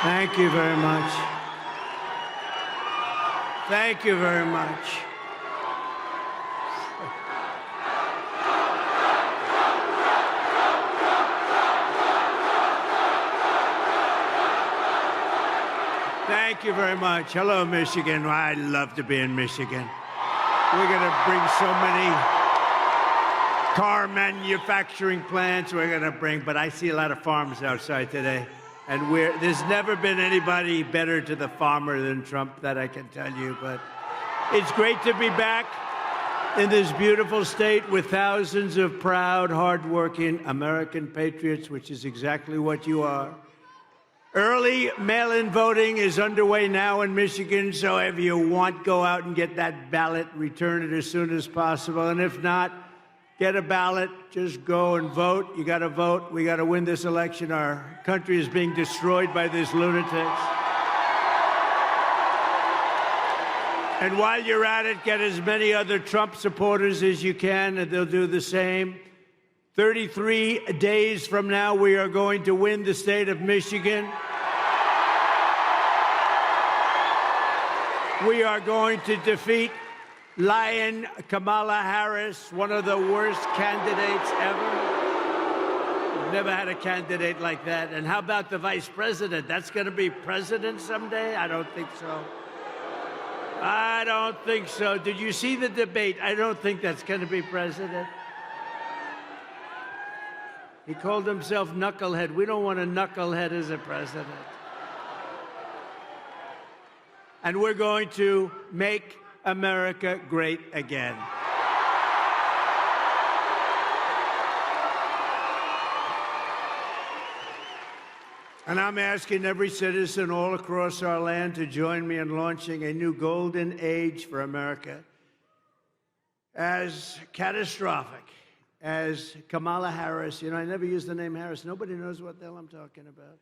Thank you very much. Thank you very much. Thank you very much. Hello, Michigan. I love to be in Michigan. We're going to bring so many car manufacturing plants but I see a lot of farms outside today. And there's never been anybody better to the farmer than Trump, that I can tell you. But it's great to be back in this beautiful state with thousands of proud, hardworking American patriots, which is exactly what you are. Early mail-in voting is underway now in Michigan, so if you want, go out and get that ballot, return it as soon as possible. And if not, get a ballot, just go and vote. You got to vote. We got to win this election. Our country is being destroyed by these lunatics. And while you're at it, get as many other Trump supporters as you can, and they'll do the same. 33 days from now, we are going to win the state of Michigan. We are going to defeat Lion Kamala Harris, one of the worst candidates ever. We've never had a candidate like that. And how about the vice president? That's going to be president someday? I don't think so. I don't think so. Did you see the debate? I don't think that's going to be president. He called himself knucklehead. We don't want a knucklehead as a president. And we're going to make America great again. And I'm asking every citizen all across our land to join me in launching a new golden age for America. As catastrophic as Kamala Harris, I never use the name Harris. Nobody knows what the hell I'm talking about.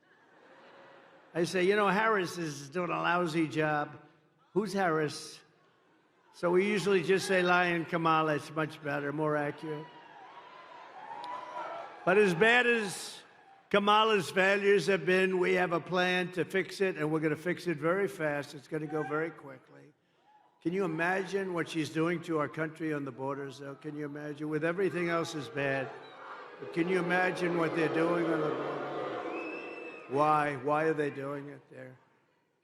I say, Harris is doing a lousy job. Who's Harris? So we usually just say Lion Kamala. It's much better, more accurate. But as bad as Kamala's failures have been, we have a plan to fix it, and we're going to fix it very fast. It's going to go very quickly. Can you imagine what she's doing to our country on the borders, though? Can you imagine? With everything else is bad. But can you imagine what they're doing on the border? Why? Why are they doing it? They're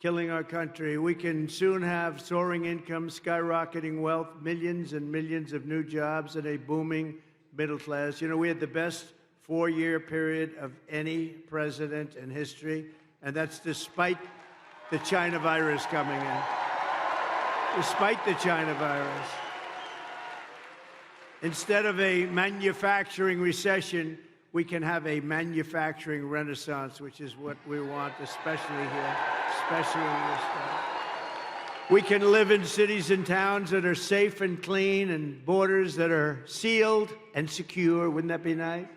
killing our country. We can soon have soaring incomes, skyrocketing wealth, millions and millions of new jobs, and a booming middle class. We had the best four-year period of any president in history, and that's despite the China virus coming in. Despite the China virus. Instead of a manufacturing recession, we can have a manufacturing renaissance, which is what we want, especially here, especially in this state. We can live in cities and towns that are safe and clean and borders that are sealed and secure. Wouldn't that be nice?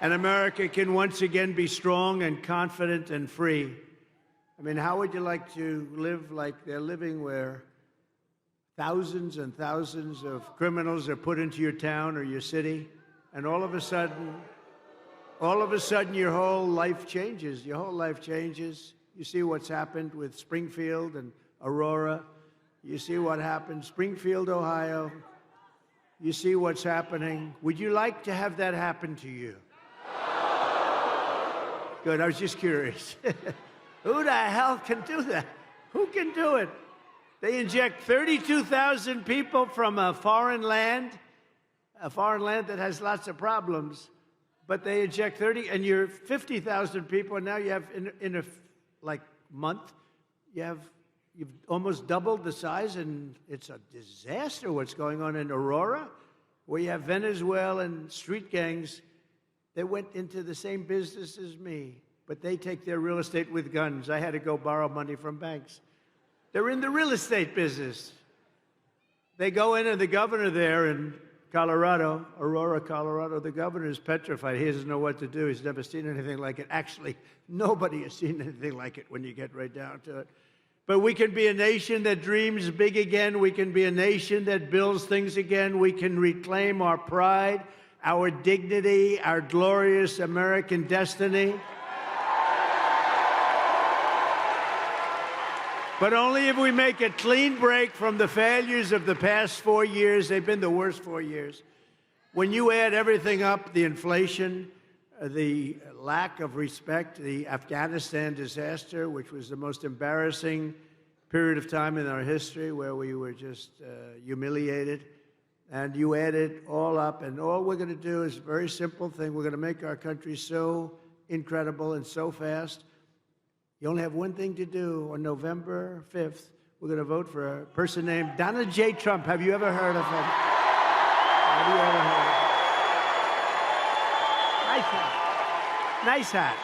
And America can once again be strong and confident and free. I mean, how would you like to live like they're living, where thousands and thousands of criminals are put into your town or your city, and all of a sudden, your whole life changes. Your whole life changes. You see what's happened with Springfield and Aurora. You see what happened, Springfield, Ohio. You see what's happening. Would you like to have that happen to you? Good, I was just curious. Who the hell can do that? Who can do it? They inject 32,000 people from a foreign land that has lots of problems, but they inject 30, and you're 50,000 people, and now you have, in a month, you've almost doubled the size, and it's a disaster what's going on in Aurora, where you have Venezuelan street gangs that went into the same business as me. But they take their real estate with guns. I had to go borrow money from banks. They're in the real estate business. They go in, and the governor there in Colorado, Aurora, Colorado, the governor is petrified. He doesn't know what to do. He's never seen anything like it. Actually, nobody has seen anything like it when you get right down to it. But we can be a nation that dreams big again. We can be a nation that builds things again. We can reclaim our pride, our dignity, our glorious American destiny. But only if we make a clean break from the failures of the past 4 years. They've been the worst 4 years. When you add everything up, the inflation, the lack of respect, the Afghanistan disaster, which was the most embarrassing period of time in our history where we were just humiliated, and you add it all up, and all we're going to do is a very simple thing. We're going to make our country so incredible and so fast. You only have one thing to do. On November 5th, we're going to vote for a person named Donald J. Trump. Have you ever heard of him? Have you ever heard of him? Nice hat. Nice hat.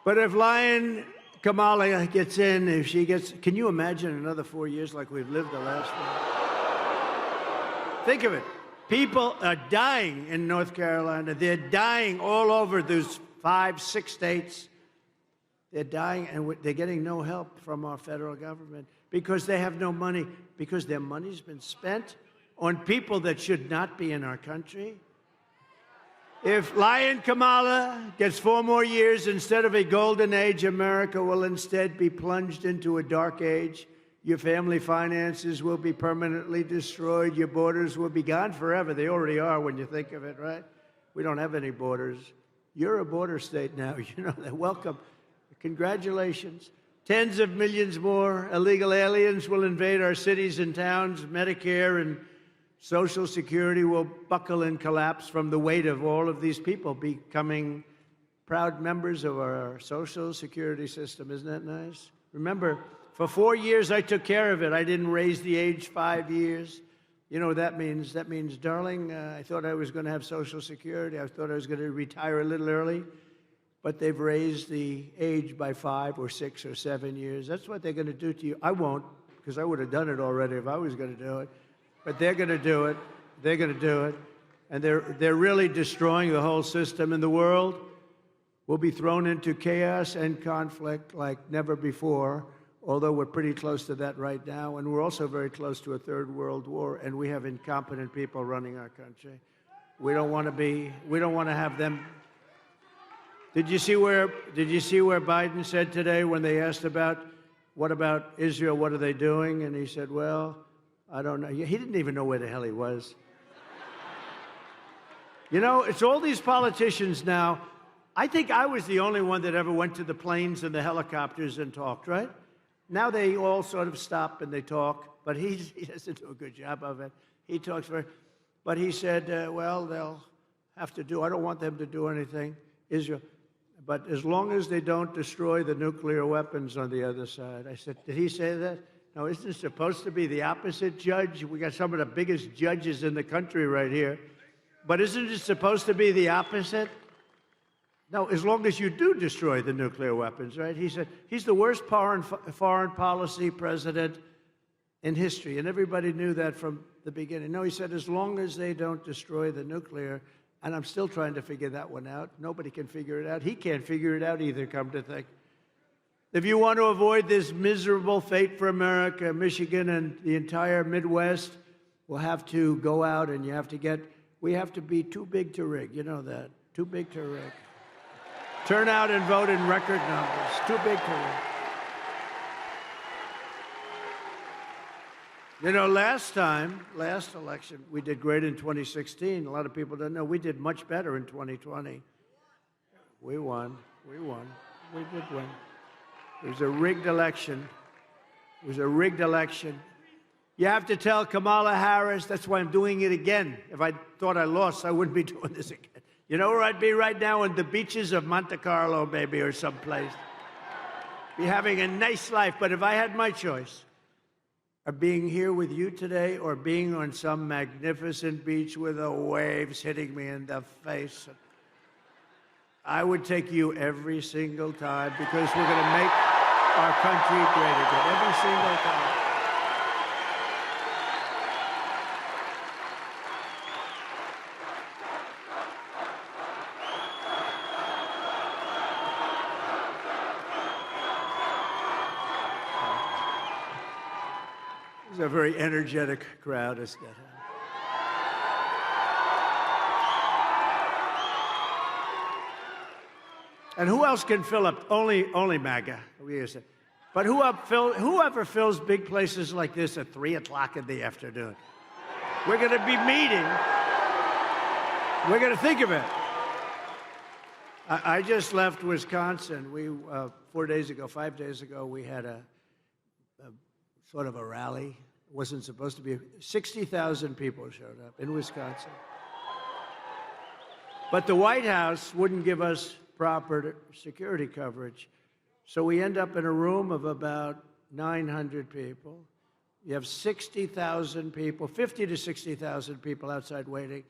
But if Lion Kamala gets in, if she gets, can you imagine another 4 years like we've lived the last one? Think of it. People are dying in North Carolina. They're dying all over those 5, 6 states. They're dying, and they're getting no help from our federal government because they have no money, because their money's been spent on people that should not be in our country. If Lion Kamala gets 4 more years, instead of a golden age, America will instead be plunged into a dark age. Your family finances will be permanently destroyed. Your borders will be gone forever. They already are when you think of it, right? We don't have any borders. You're a border state now. You know that. Welcome. Congratulations. Tens of millions more illegal aliens will invade our cities and towns. Medicare and Social Security will buckle and collapse from the weight of all of these people becoming proud members of our Social Security system. Isn't that nice? Remember, for 4 years, I took care of it. I didn't raise the age 5 years. You know what that means? That means, darling, I thought I was going to have Social Security. I thought I was going to retire a little early. But they've raised the age by 5 or 6 or 7 years. That's what they're going to do to you. I won't, because I would have done it already if I was going to do it. But they're going to do it. They're going to do it. And they're really destroying the whole system. And the world will be thrown into chaos and conflict like never before, although we're pretty close to that right now. And we're also very close to a third world war. And we have incompetent people running our country. We don't want to have them. Did you see where Biden said today when they asked what about Israel, what are they doing? And he said, well, I don't know. He didn't even know where the hell he was. You know, it's all these politicians now. I think I was the only one that ever went to the planes and the helicopters and talked, right? Now they all sort of stop and they talk, but he doesn't do a good job of it. He talks but he said, well, they'll have to do, I don't want them to do anything, Israel. But as long as they don't destroy the nuclear weapons on the other side. I said, did he say that? No, isn't it supposed to be the opposite, Judge? We got some of the biggest judges in the country right here. But isn't it supposed to be the opposite? No, as long as you do destroy the nuclear weapons, right? He said he's the worst foreign policy president in history, and everybody knew that from the beginning. No, he said as long as they don't destroy the nuclear, and I'm still trying to figure that one out. Nobody can figure it out. He can't figure it out either, come to think. If you want to avoid this miserable fate for America, Michigan and the entire Midwest will have to go out and we have to be too big to rig. You know that. Too big to rig. Turn out and vote in record numbers. Too big to rig. You know, last election, we did great in 2016. A lot of people don't know. We did much better in 2020. We won. We did win. It was a rigged election. It was a rigged election. You have to tell Kamala Harris, that's why I'm doing it again. If I thought I lost, I wouldn't be doing this again. You know where I'd be right now? On the beaches of Monte Carlo, maybe, or someplace. Be having a nice life. But if I had my choice of being here with you today or being on some magnificent beach with the waves hitting me in the face, I would take you every single time because we're going to make our country great again. Every single time. was a very energetic crowd. And who else can fill up? Only MAGA. But whoever fills big places like this at 3 o'clock in the afternoon? We're going to be meeting. We're going to think of it. I just left Wisconsin. We 5 days ago, we had a sort of a rally. It wasn't supposed to be. 60,000 people showed up in Wisconsin. But the White House wouldn't give us proper security coverage. So we end up in a room of about 900 people. You have 60,000 people, 50 to 60,000 people outside waiting,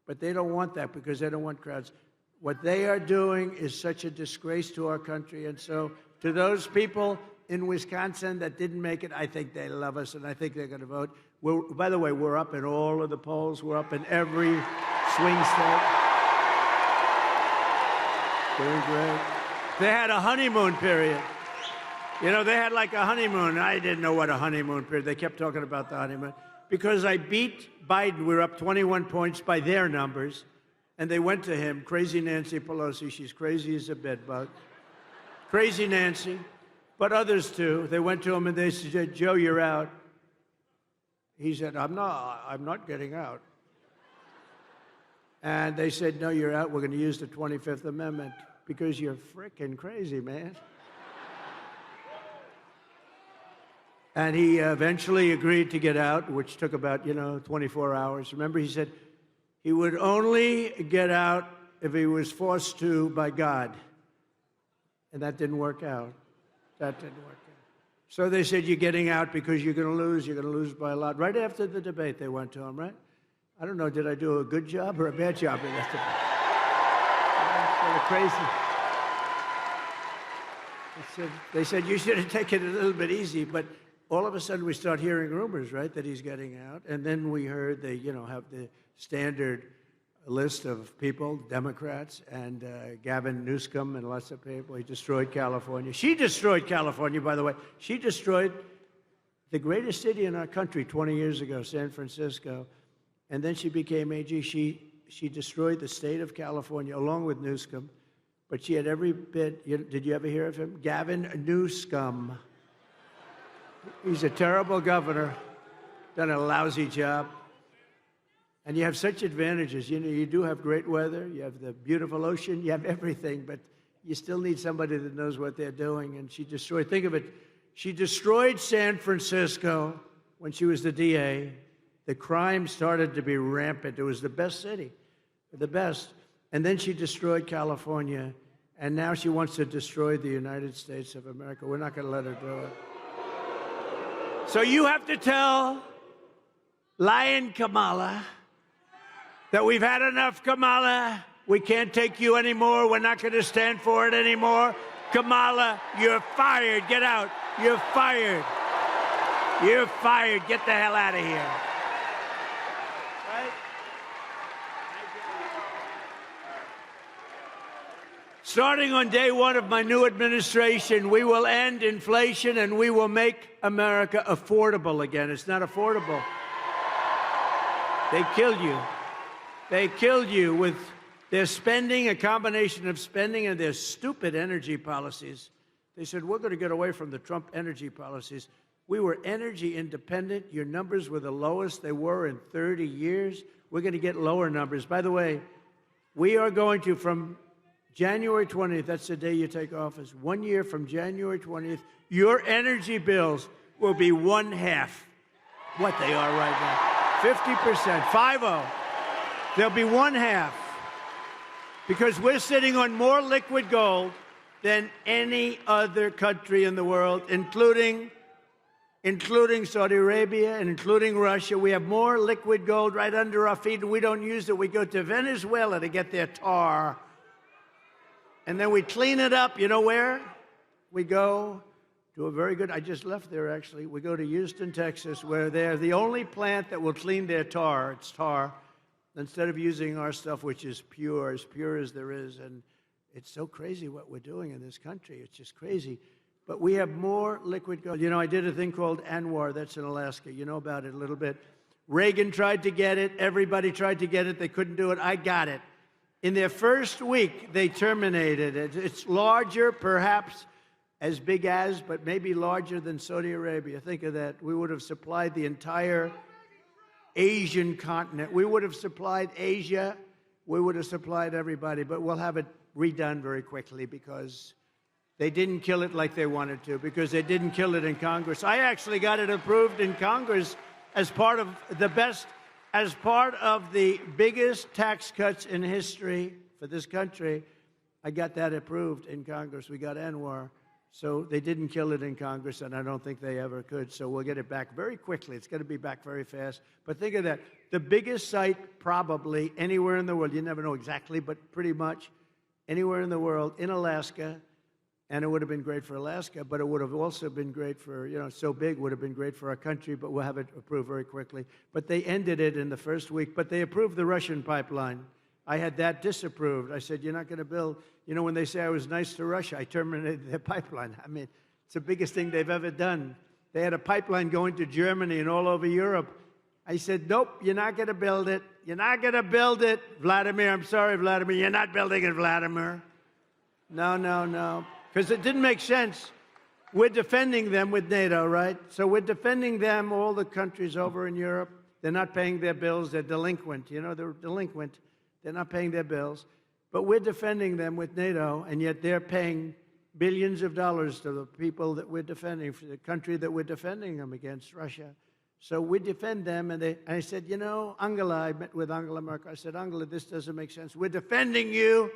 but they don't want that because they don't want crowds. What they are doing is such a disgrace to our country. And so to those people in Wisconsin that didn't make it, I think they love us, and I think they're going to vote. By the way, we're up in all of the polls. We're up in every swing state. Doing great. They had a honeymoon period. You know, they had like a honeymoon. I didn't know what a honeymoon period. They kept talking about the honeymoon. Because I beat Biden, we were up 21 points by their numbers. And they went to him, crazy Nancy Pelosi. She's crazy as a bedbug. Crazy Nancy. But others too. They went to him and they said, Joe, you're out. He said, I'm not getting out. And they said, no, you're out. We're going to use the 25th Amendment because you're frickin' crazy, man. And he eventually agreed to get out, which took about, 24 hours. Remember, he said he would only get out if he was forced to by God. And that didn't work out. So they said, you're getting out because you're going to lose. You're going to lose by a lot. Right after the debate, they went to him, right? I don't know, did I do a good job or a bad job in that debate? They were crazy. They said, you should have taken it a little bit easy, but all of a sudden we start hearing rumors, right, that he's getting out. And then we heard they, have the standard list of people, Democrats, and Gavin Newsom and lots of people. He destroyed California. She destroyed California, by the way. She destroyed the greatest city in our country 20 years ago, San Francisco. And then she became AG. She destroyed the state of California along with Newsom. But she had every bit, did you ever hear of him? Gavin Newsom. He's a terrible governor, done a lousy job. And you have such advantages. You do have great weather, you have the beautiful ocean, you have everything, but you still need somebody that knows what they're doing. And she destroyed, think of it, she destroyed San Francisco when she was the DA. The crime started to be rampant. It was the best city, the best. And then she destroyed California, and now she wants to destroy the United States of America. We're not going to let her do it. So you have to tell Lion Kamala that we've had enough, Kamala. We can't take you anymore. We're not going to stand for it anymore. Kamala, you're fired. Get out. You're fired. You're fired. Get the hell out of here. Right? Starting on day one of my new administration, we will end inflation and we will make America affordable again. It's not affordable. They killed you. They killed you with their spending, a combination of spending and their stupid energy policies. They said, we're going to get away from the Trump energy policies. We were energy independent. Your numbers were the lowest they were in 30 years. We're going to get lower numbers. By the way, we are going to, from January 20th, that's the day you take office, 1 year from January 20th, your energy bills will be 1/2 what they are right now. 50%, 50. They'll be 1/2. Because we're sitting on more liquid gold than any other country in the world, including Saudi Arabia and including Russia. We have more liquid gold right under our feet, and we don't use it. We go to Venezuela to get their tar. And then we clean it up. You know where? We go to a very good, I just left there actually. We go to Houston, Texas, where they're the only plant that will clean their tar. It's tar. Instead of using our stuff, which is pure as there is. And it's so crazy what we're doing in this country. It's just crazy. But we have more liquid gold. You know, I did a thing called ANWR. That's in Alaska. You know about it a little bit. Reagan tried to get it. Everybody tried to get it. They couldn't do it. I got it. In their first week, they terminated it. It's larger, perhaps as big as, but maybe larger than Saudi Arabia. Think of that. We would have supplied the entire Asian continent. We would have supplied Asia. We would have supplied everybody. But we'll have it redone very quickly because they didn't kill it like they wanted to, because they didn't kill it in Congress. I actually got it approved in Congress as part of the biggest tax cuts in history for this country. I got that approved in Congress. We got ANWR. So they didn't kill it in Congress, and I don't think they ever could. So we'll get it back very quickly. It's going to be back very fast. But think of that. The biggest site probably anywhere in the world, you never know exactly, but pretty much anywhere in the world, in Alaska. And it would have been great for Alaska, but it would have also been great for, you know, so big would have been great for our country, but we'll have it approved very quickly. But they ended it in the first week, but they approved the Russian pipeline. I had that disapproved. I said, you're not going to build, you know, when they say I was nice to Russia, I terminated their pipeline. I mean, it's the biggest thing they've ever done. They had a pipeline going to Germany and all over Europe. I said, nope, you're not going to build it. You're not going to build it. Vladimir, I'm sorry, Vladimir, you're not building it, Vladimir. No, no, no. Because it didn't make sense. We're defending them with NATO, right? So we're defending them, all the countries over in Europe. They're not paying their bills. They're delinquent. You know, they're delinquent. They're not paying their bills. But we're defending them with NATO, and yet they're paying billions of dollars to the people that we're defending, for the country that we're defending them against, Russia. So we defend them, and I said, you know, Angela, I met with Angela Merkel. I said, Angela, this doesn't make sense. We're defending you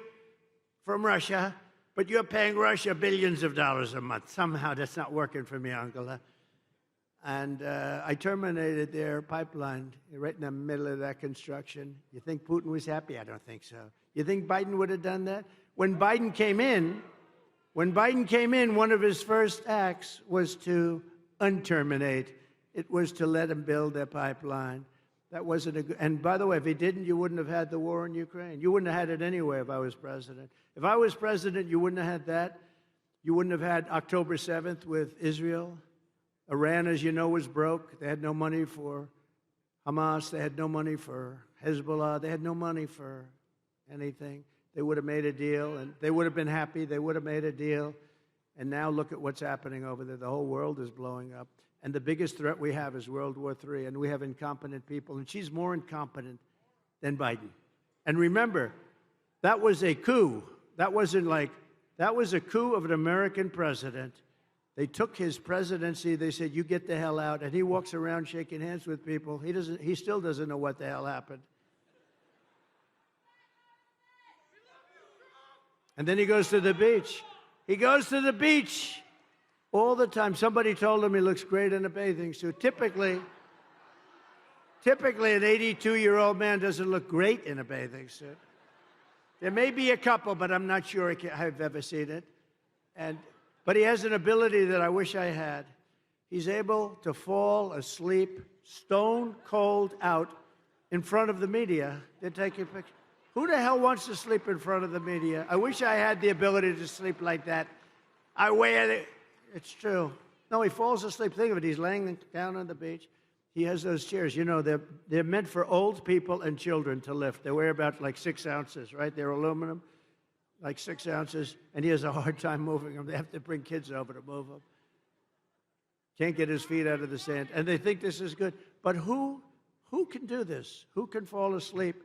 from Russia, but you're paying Russia billions of dollars a month. Somehow that's not working for me, Angela. And I terminated their pipeline right in the middle of that construction. You think Putin was happy? I don't think so. You think Biden would have done that? When Biden came in, one of his first acts was to unterminate. It was to let him build their pipeline. That wasn't a good, and by the way, if he didn't, you wouldn't have had the war in Ukraine. You wouldn't have had it anyway if I was president. If I was president, you wouldn't have had that. You wouldn't have had October 7th with Israel. Iran, as you know, was broke. They had no money for Hamas. They had no money for Hezbollah. They had no money for anything. They would have made a deal, and they would have been happy. They would have made a deal. And now look at what's happening over there. The whole world is blowing up. And the biggest threat we have is World War III, and we have incompetent people. And she's more incompetent than Biden. And remember, that was a coup. That was a coup of an American president. They took his presidency. They said, you get the hell out. And he walks around shaking hands with people. He still doesn't know what the hell happened. And then he goes to the beach. He goes to the beach all the time. Somebody told him he looks great in a bathing suit. Typically, an 82-year-old man doesn't look great in a bathing suit. There may be a couple, but I'm not sure I've ever seen it. But he has an ability that I wish I had. He's able to fall asleep stone cold out in front of the media. They take your picture. Who the hell wants to sleep in front of the media? I wish I had the ability to sleep like that. I wear it. It's true. No, he falls asleep. Think of it. He's laying down on the beach. He has those chairs. You know, they're meant for old people and children to lift. They weigh about like 6 ounces, right? They're aluminum, like 6 ounces. And he has a hard time moving them. They have to bring kids over to move them. Can't get his feet out of the sand. And they think this is good. But who can do this? Who can fall asleep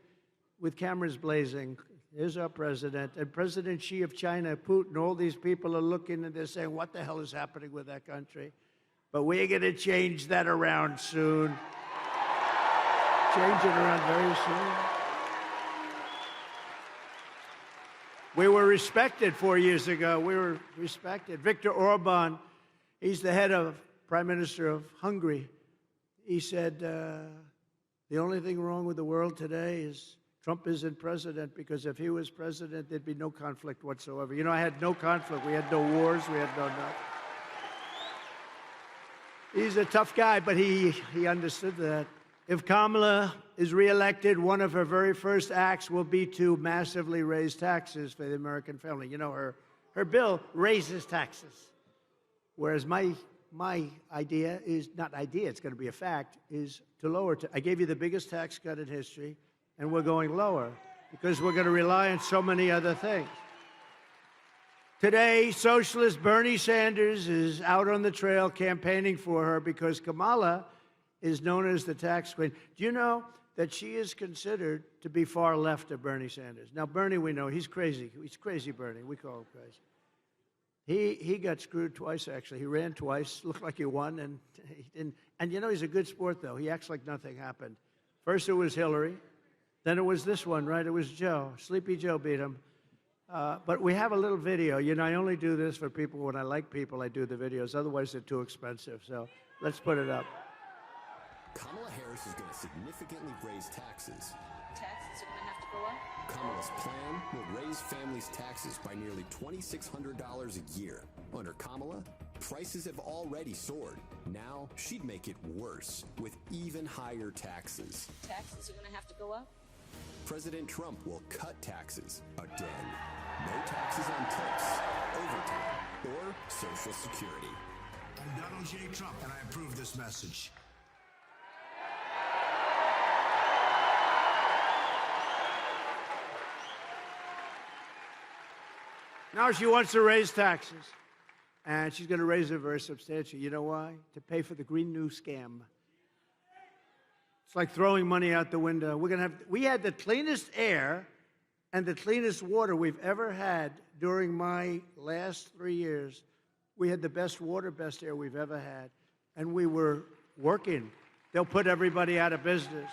with cameras blazing? Here's our president. And President Xi of China, Putin, all these people are looking and they're saying, what the hell is happening with that country? But we're going to change that around soon. Change it around very soon. We were respected 4 years ago. We were respected. Viktor Orban, he's the head of Prime Minister of Hungary. He said, the only thing wrong with the world today is Trump isn't president, because if he was president, there'd be no conflict whatsoever. You know, I had no conflict. We had no wars. We had no nothing. He's a tough guy, but he understood that. If Kamala is reelected, one of her very first acts will be to massively raise taxes for the American family. You know, her bill raises taxes. Whereas my idea is not idea; it's going to be a fact. Is to lower. I gave you the biggest tax cut in history, and we're going lower because we're going to rely on so many other things. Today, socialist Bernie Sanders is out on the trail campaigning for her because Kamala is known as the tax queen. Do you know that she is considered to be far left of Bernie Sanders? Now, Bernie, we know, he's crazy. He's crazy Bernie. We call him crazy. He got screwed twice, actually. He ran twice, looked like he won, and he didn't. And you know, he's a good sport, though. He acts like nothing happened. First it was Hillary. Then it was this one, right? It was Joe. Sleepy Joe beat him. But we have a little video. You know, I only do this for people when I like people. I do the videos. Otherwise, they're too expensive. So let's put it up. Kamala Harris is going to significantly raise taxes. Taxes are going to have to go up? Kamala's plan will raise families' taxes by nearly $2,600 a year. Under Kamala, prices have already soared. Now, she'd make it worse with even higher taxes. Taxes are going to have to go up? President Trump will cut taxes again. No taxes on tips, overtime, or Social Security. I'm Donald J. Trump, and I approve this message. Now she wants to raise taxes, and she's going to raise it very substantially. You know why? To pay for the Green New scam. It's like throwing money out the window. We had the cleanest air and the cleanest water we've ever had during my last 3 years. We had the best water, best air we've ever had, and we were working. They'll put everybody out of business.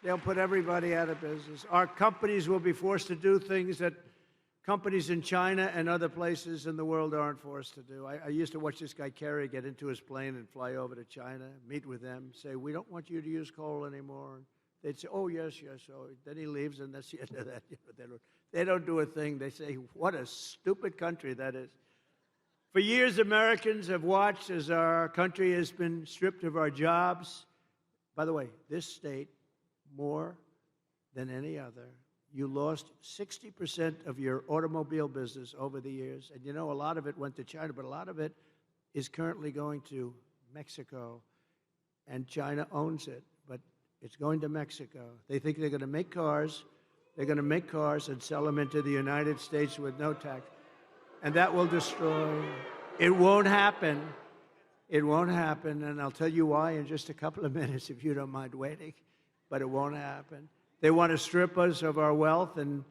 They'll put everybody out of business. Our companies will be forced to do things that companies in China and other places in the world aren't forced to do. I used to watch this guy Kerry get into his plane and fly over to China, meet with them, say, we don't want you to use coal anymore. And they'd say, oh, yes, yes. So then he leaves, and that's the end of that. They don't do a thing. They say, what a stupid country that is. For years, Americans have watched as our country has been stripped of our jobs. By the way, this state, more than any other, you lost 60% of your automobile business over the years. And you know, a lot of it went to China, but a lot of it is currently going to Mexico. And China owns it, but it's going to Mexico. They think they're going to make cars. They're going to make cars and sell them into the United States with no tax. And that will destroy. It won't happen. It won't happen. And I'll tell you why in just a couple of minutes if you don't mind waiting. But it won't happen. They want to strip us of our wealth, and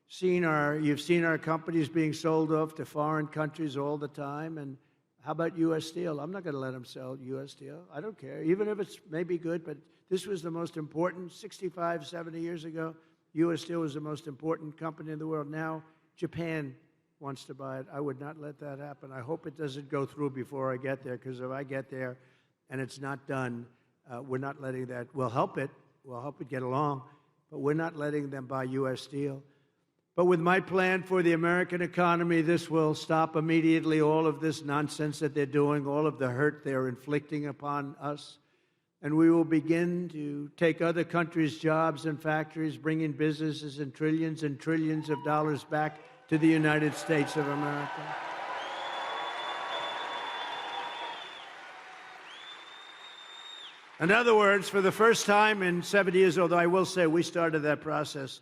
you've seen our companies being sold off to foreign countries all the time. And how about U.S. Steel? I'm not going to let them sell U.S. Steel. I don't care, even if it's maybe good, but this was the most important. 65, 70 years ago, U.S. Steel was the most important company in the world. Now, Japan wants to buy it. I would not let that happen. I hope it doesn't go through before I get there, because if I get there and it's not done, we're not letting that. We'll help it get along. But we're not letting them buy U.S. Steel. But with my plan for the American economy, this will stop immediately all of this nonsense that they're doing, all of the hurt they're inflicting upon us. And we will begin to take other countries' jobs and factories, bring in businesses and trillions of dollars back to the United States of America. In other words, for the first time in 70 years, although I will say we started that process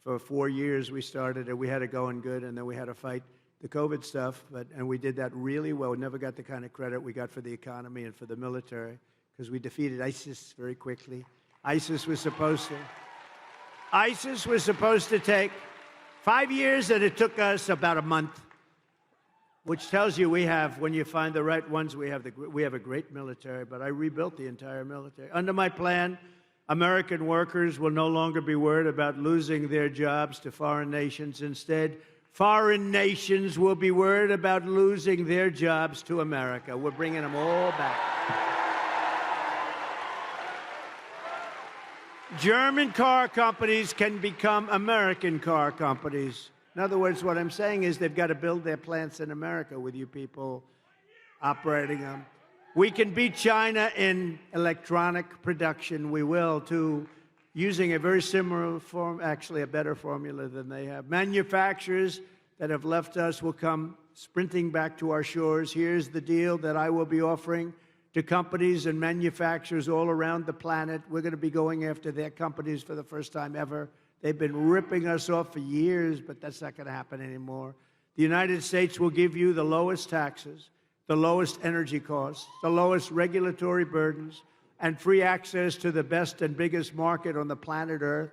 for 4 years, we started it, we had it going good, and then we had to fight the COVID stuff, and we did that really well. We never got the kind of credit we got for the economy and for the military, because we defeated ISIS very quickly. ISIS was supposed to take 5 years, and it took us about a month. Which tells you when you find the right ones, we have a great military, but I rebuilt the entire military. Under my plan, American workers will no longer be worried about losing their jobs to foreign nations. Instead, foreign nations will be worried about losing their jobs to America. We're bringing them all back. German car companies can become American car companies. In other words, what I'm saying is they've got to build their plants in America with you people operating them. We can beat China in electronic production. We will, too, using a very similar form, actually a better formula than they have. Manufacturers that have left us will come sprinting back to our shores. Here's the deal that I will be offering to companies and manufacturers all around the planet. We're going to be going after their companies for the first time ever. They've been ripping us off for years, but that's not going to happen anymore. The United States will give you the lowest taxes, the lowest energy costs, the lowest regulatory burdens, and free access to the best and biggest market on the planet Earth,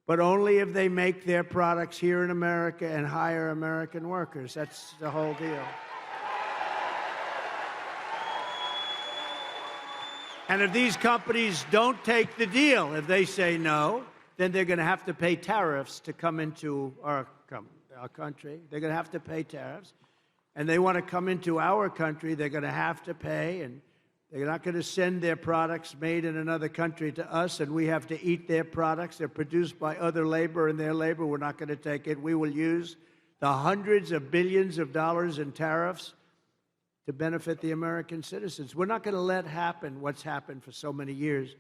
but only if they make their products here in America and hire American workers. That's the whole deal. And if these companies don't take the deal, if they say no, then they're going to have to pay tariffs to come into our country. They're going to have to pay tariffs. And they want to come into our country, they're going to have to pay. And they're not going to send their products made in another country to us, and we have to eat their products. They're produced by other labor, and their labor, we're not going to take it. We will use the hundreds of billions of dollars in tariffs to benefit the American citizens. We're not going to let happen what's happened for so many years.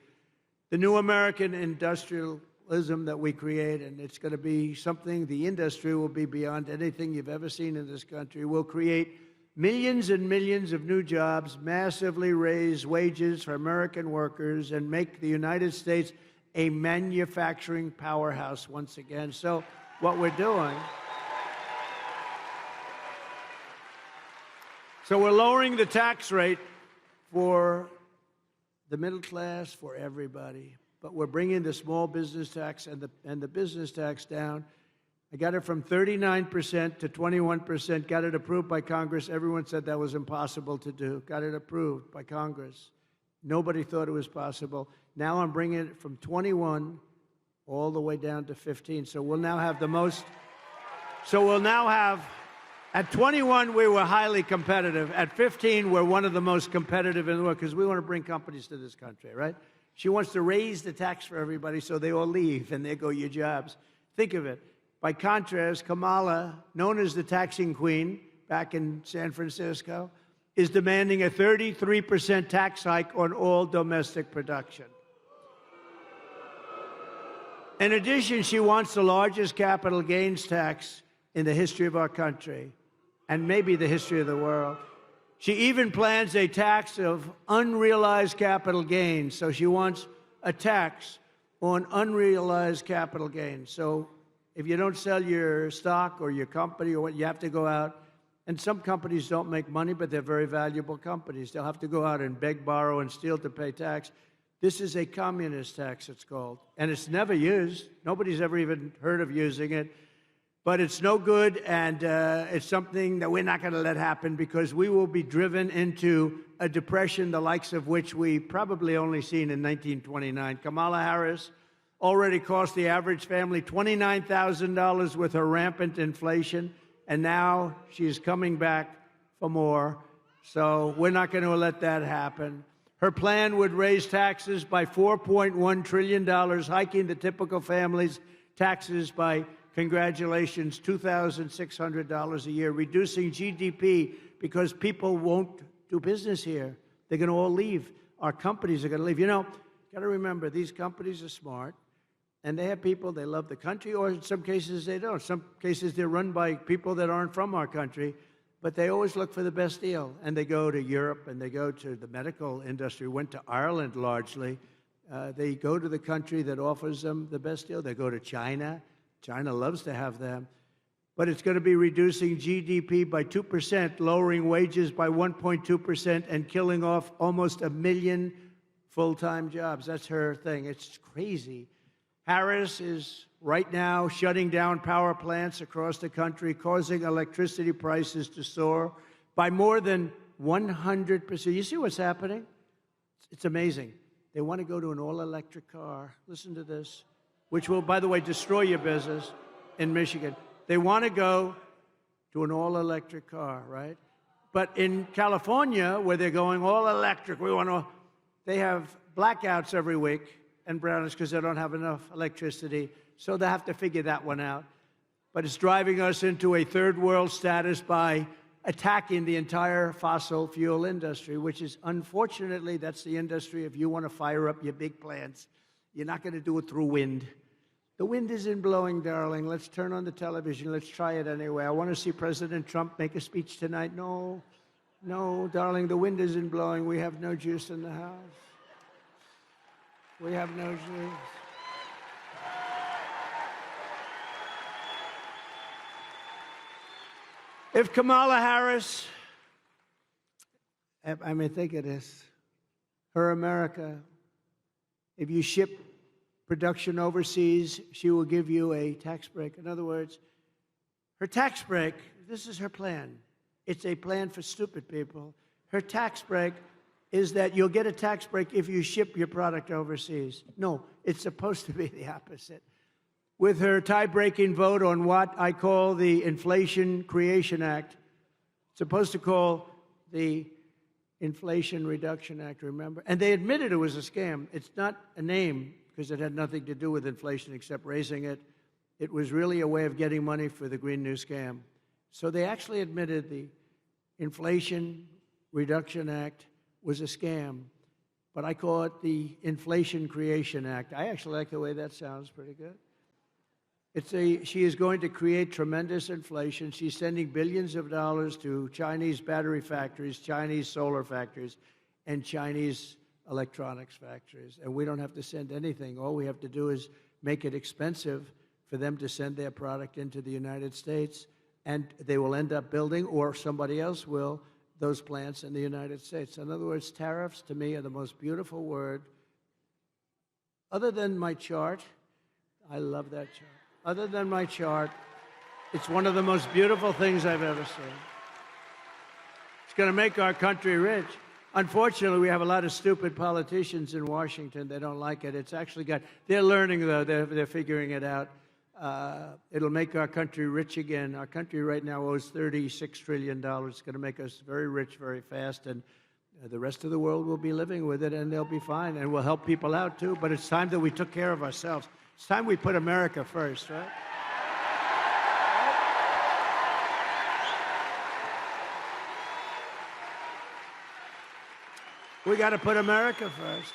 The new American industrialism that we create, and it's going to be something, the industry will be beyond anything you've ever seen in this country. We'll create millions and millions of new jobs, massively raise wages for American workers, and make the United States a manufacturing powerhouse once again. So what we're doing... So we're lowering the tax rate for the middle class, for everybody. But we're bringing the small business tax and the business tax down. I got it from 39% to 21%, got it approved by Congress. Everyone said that was impossible to do. Got it approved by Congress. Nobody thought it was possible. Now I'm bringing it from 21 all the way down to 15. So we'll now have the most... So we'll now have... At 21, we were highly competitive. At 15, we're one of the most competitive in the world because we want to bring companies to this country, right? She wants to raise the tax for everybody so they all leave and there go your jobs. Think of it. By contrast, Kamala, known as the taxing queen back in San Francisco, is demanding a 33% tax hike on all domestic production. In addition, she wants the largest capital gains tax in the history of our country, and maybe the history of the world. She even plans a tax of unrealized capital gains. So she wants a tax on unrealized capital gains. So if you don't sell your stock or your company or what, you have to go out. And some companies don't make money, but they're very valuable companies. They'll have to go out and beg, borrow, and steal to pay tax. This is a communist tax, it's called. And it's never used. Nobody's ever even heard of using it. But it's no good, and it's something that we're not going to let happen because we will be driven into a depression, the likes of which we probably only seen in 1929. Kamala Harris already cost the average family $29,000 with her rampant inflation, and now she's coming back for more. So we're not going to let that happen. Her plan would raise taxes by $4.1 trillion, hiking the typical family's taxes by, congratulations, $2,600 a year, reducing GDP because people won't do business here. They're going to all leave. Our companies are going to leave. You know, got to remember, these companies are smart, and they have people, they love the country, or in some cases they don't. Some cases they're run by people that aren't from our country, but they always look for the best deal. And they go to Europe, and they go to the medical industry, went to Ireland largely. They go to the country that offers them the best deal. They go to China. China loves to have them. But it's going to be reducing GDP by 2%, lowering wages by 1.2%, and killing off almost 1 million full-time jobs. That's her thing. It's crazy. Harris is right now shutting down power plants across the country, causing electricity prices to soar by more than 100%. You see what's happening? It's amazing. They want to go to an all-electric car. Listen to this, which will, by the way, destroy your business in Michigan. They want to go to an all-electric car, right? But in California, where they're going all-electric, they have blackouts every week and brownouts because they don't have enough electricity. So they have to figure that one out. But it's driving us into a third world status by attacking the entire fossil fuel industry, which is, unfortunately, that's the industry. If you want to fire up your big plants, you're not going to do it through wind. The wind isn't blowing, darling. Let's turn on the television. Let's try it anyway. I want to see President Trump make a speech tonight. No, no, darling, the wind isn't blowing. We have no juice in the house. We have no juice. If Kamala Harris, I mean, think of this, her America, if you ship production overseas, she will give you a tax break. In other words, her tax break, this is her plan. It's a plan for stupid people. Her tax break is that you'll get a tax break if you ship your product overseas. No, it's supposed to be the opposite. With her tie-breaking vote on what I call the Inflation Creation Act, supposed to call the Inflation Reduction Act, remember? And they admitted it was a scam. It's not a name because it had nothing to do with inflation except raising it. It was really a way of getting money for the Green New Scam. So they actually admitted the Inflation Reduction Act was a scam, but I call it the Inflation Creation Act. I actually like the way that sounds pretty good. She is going to create tremendous inflation. She's sending billions of dollars to Chinese battery factories, Chinese solar factories, and Chinese electronics factories. And we don't have to send anything. All we have to do is make it expensive for them to send their product into the United States, and they will end up building, or somebody else will, those plants in the United States. In other words, tariffs to me are the most beautiful word. Other than my chart, I love that chart. Other than my chart, it's one of the most beautiful things I've ever seen. It's going to make our country rich. Unfortunately, we have a lot of stupid politicians in Washington. They don't like it. It's actually they're learning, though. They're figuring it out. It'll make our country rich again. Our country right now owes $36 trillion. It's going to make us very rich very fast, and the rest of the world will be living with it, and they'll be fine, and we'll help people out, too. But it's time that we took care of ourselves. It's time we put America first, right? We got to put America first.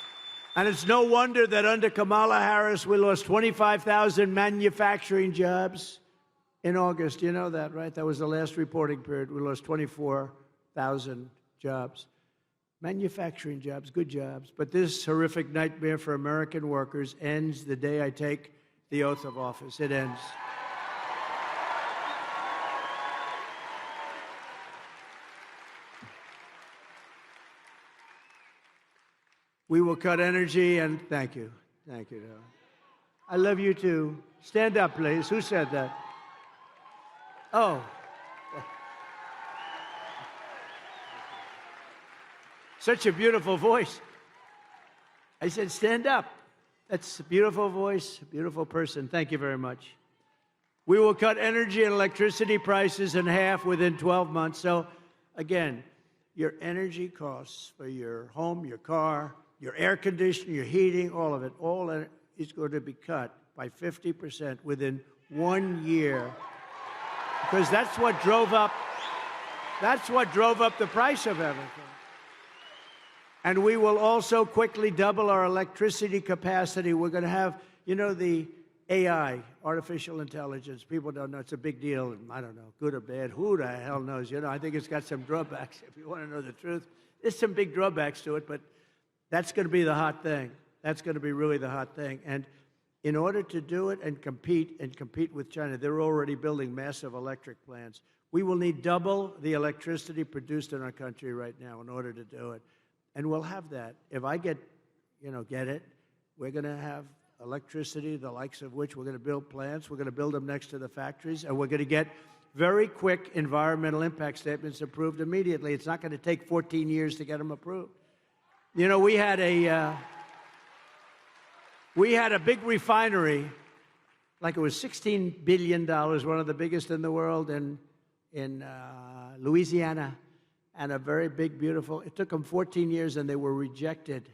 And it's no wonder that under Kamala Harris, we lost 25,000 manufacturing jobs in August. You know that, right? That was the last reporting period. We lost 24,000 jobs. Manufacturing jobs, good jobs. But this horrific nightmare for American workers ends the day I take the oath of office. It ends. We will cut energy, and thank you. Thank you, darling. I love you, too. Stand up, please. Who said that? Oh. Such a beautiful voice. I said, stand up. That's a beautiful voice, a beautiful person. Thank you very much. We will cut energy and electricity prices in half within 12 months. So, again, your energy costs for your home, your car, your air conditioning, your heating, all of it, is going to be cut by 50% within 1 year. Because that's what drove up the price of everything. And we will also quickly double our electricity capacity. We're going to have, the AI, artificial intelligence. People don't know. It's a big deal. And I don't know, good or bad. Who the hell knows? I think it's got some drawbacks. If you want to know the truth, there's some big drawbacks to it, but that's going to be the hot thing. That's going to be really the hot thing. And in order to do it and compete with China, they're already building massive electric plants. We will need double the electricity produced in our country right now in order to do it. And we'll have that. If I get it, we're going to have electricity, the likes of which we're going to build plants. We're going to build them next to the factories, and we're going to get very quick environmental impact statements approved immediately. It's not going to take 14 years to get them approved. We had a big refinery, like it was $16 billion, one of the biggest in the world in Louisiana. And a very big, beautiful, it took them 14 years, and they were rejected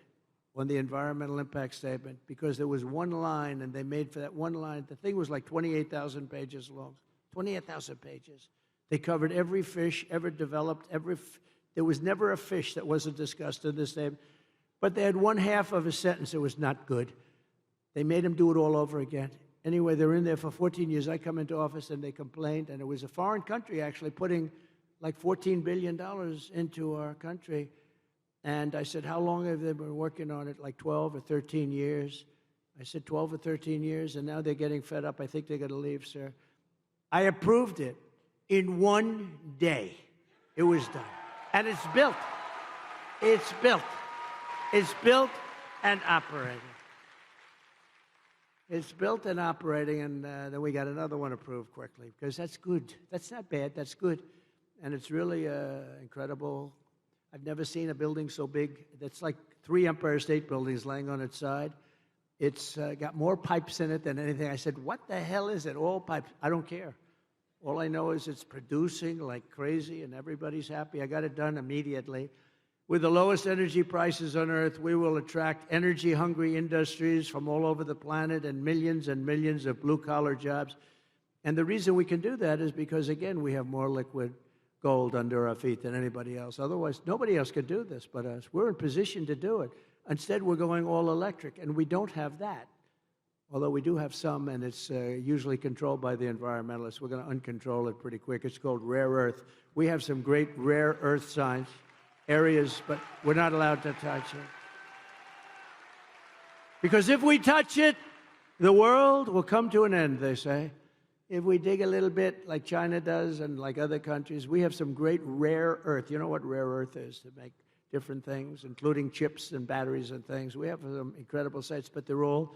on the environmental impact statement because there was one line, and they made for that one line, the thing was like 28,000 pages long, 28,000 pages. They covered every fish ever developed, there was never a fish that wasn't discussed in this statement, but they had one half of a sentence that was not good. They made them do it all over again. anyway, they're in there for 14 years. I come into office and they complained, and it was a foreign country actually putting like $14 billion into our country. And I said, how long have they been working on it? Like 12 or 13 years. I said 12 or 13 years, and now they're getting fed up. I think they're going to leave, sir. I approved it in one day. It was done. And it's built. It's built. It's built and operating. It's built and operating, and then we got another one approved quickly, because that's good. That's not bad. That's good. And it's really incredible. I've never seen a building so big. That's like 3 Empire State Buildings laying on its side. It's got more pipes in it than anything. I said, what the hell is it? All pipes. I don't care. All I know is it's producing like crazy, and everybody's happy. I got it done immediately. With the lowest energy prices on earth, we will attract energy-hungry industries from all over the planet and millions of blue-collar jobs. And the reason we can do that is because, again, we have more liquid gold under our feet than anybody else. Otherwise, nobody else could do this but us. We're in position to do it. Instead, we're going all electric, and we don't have that. Although we do have some, and it's usually controlled by the environmentalists. We're going to uncontrol it pretty quick. It's called rare earth. We have some great rare earth science areas, but we're not allowed to touch it. Because if we touch it, the world will come to an end, they say. If we dig a little bit like China does and like other countries, we have some great rare earth. You know what rare earth is? To make different things, including chips and batteries and things. We have some incredible sites, but they're all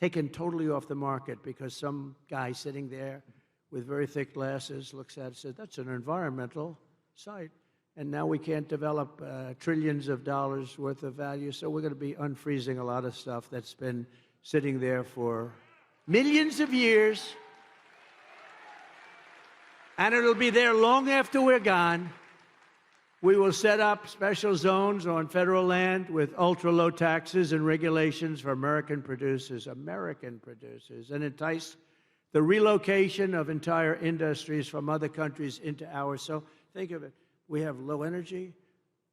taken totally off the market because some guy sitting there with very thick glasses looks at it and says, that's an environmental site. And now we can't develop trillions of dollars worth of value, so we're going to be unfreezing a lot of stuff that's been sitting there for millions of years. And it'll be there long after we're gone. We will set up special zones on federal land with ultra-low taxes and regulations for American producers, and entice the relocation of entire industries from other countries into ours. So think of it. We have low energy,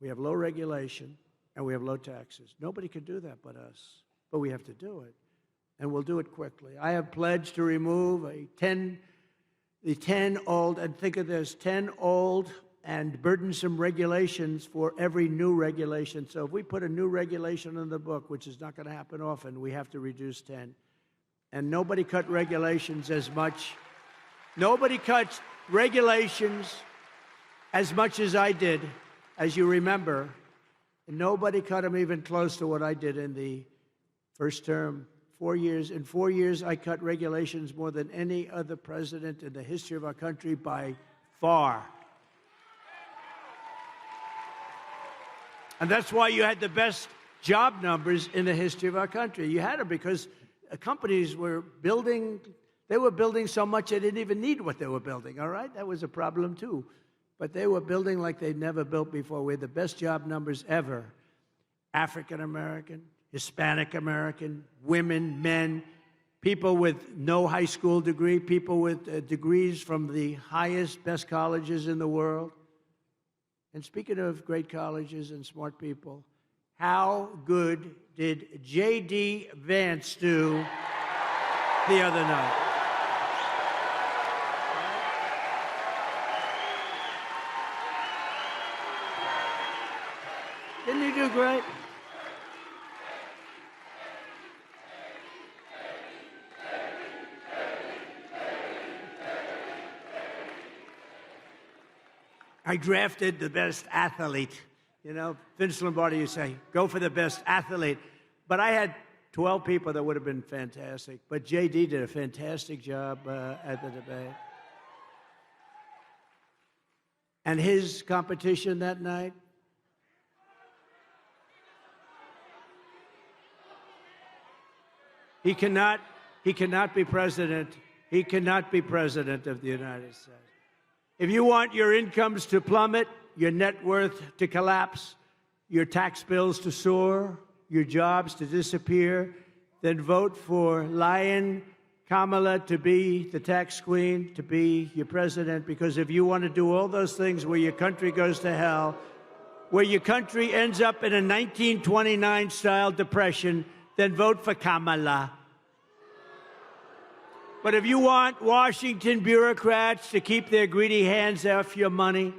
we have low regulation, and we have low taxes. Nobody can do that but us, but we have to do it, and we'll do it quickly. I have pledged to remove the 10 old, and think of this, 10 old and burdensome regulations for every new regulation. So if we put a new regulation in the book, which is not going to happen often, we have to reduce 10. And nobody cut regulations as much. Nobody cut regulations as much as I did, as you remember. And nobody cut them even close to what I did in the first term. 4 years. In 4 years, I cut regulations more than any other president in the history of our country by far. And that's why you had the best job numbers in the history of our country. You had them because companies were building, they were building so much they didn't even need what they were building, all right? That was a problem too. But they were building like they'd never built before. We had the best job numbers ever. African American, Hispanic American, women, men, people with no high school degree, people with degrees from the highest, best colleges in the world. And speaking of great colleges and smart people, how good did J.D. Vance do the other night? Didn't he do great? I drafted the best athlete. You know, Vince Lombardi, you say, go for the best athlete. But I had 12 people that would have been fantastic. But J.D. did a fantastic job at the debate. And his competition that night, he cannot be president. He cannot be president of the United States. If you want your incomes to plummet, your net worth to collapse, your tax bills to soar, your jobs to disappear, then vote for Lion Kamala to be the tax queen, to be your president. Because if you want to do all those things where your country goes to hell, where your country ends up in a 1929-style depression, then vote for Kamala. But if you want Washington bureaucrats to keep their greedy hands off your money,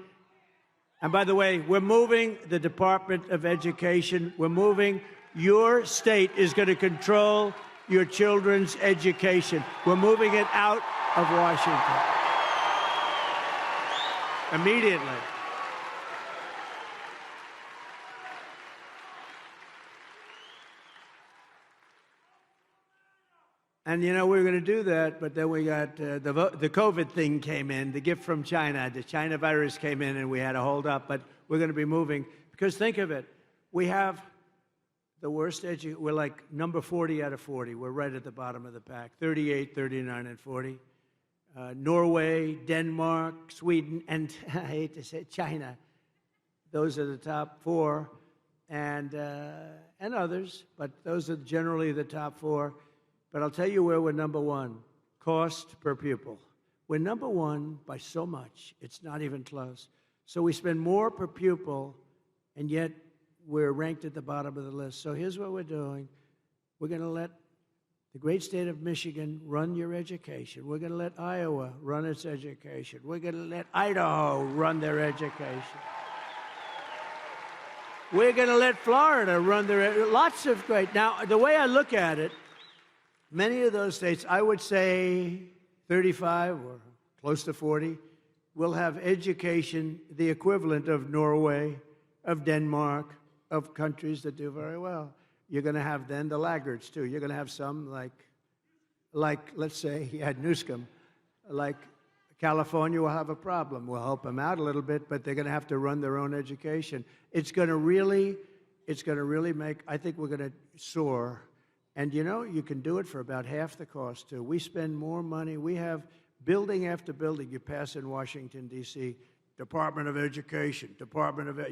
and by the way, we're moving the Department of Education. We're moving. Your state is going to control your children's education. We're moving it out of Washington immediately. And, you know, we were going to do that, but then we got the COVID thing came in, the gift from China. The China virus came in, and we had to hold up. But we're going to be moving. Because think of it. We have the worst we're like number 40 out of 40. We're right at the bottom of the pack, 38, 39, and 40. Norway, Denmark, Sweden, and I hate to say it, China. Those are the top four, and others, but those are generally the top four. But I'll tell you where we're number one, cost per pupil. We're number one by so much, it's not even close. So we spend more per pupil, and yet we're ranked at the bottom of the list. So here's what we're doing. We're going to let the great state of Michigan run your education. We're going to let Iowa run its education. We're going to let Idaho run their education. We're going to let Florida run their, lots of great. Now, the way I look at it, many of those states, I would say 35 or close to 40, will have education the equivalent of Norway, of Denmark, of countries that do very well. You're going to have then the laggards, too. You're going to have some like let's say, Newscomb, like California will have a problem. We'll help them out a little bit, but they're going to have to run their own education. It's going to really make, I think we're going to soar. And, you know, you can do it for about half the cost, too. We spend more money. We have building after building you pass in Washington, D.C., Department of Education,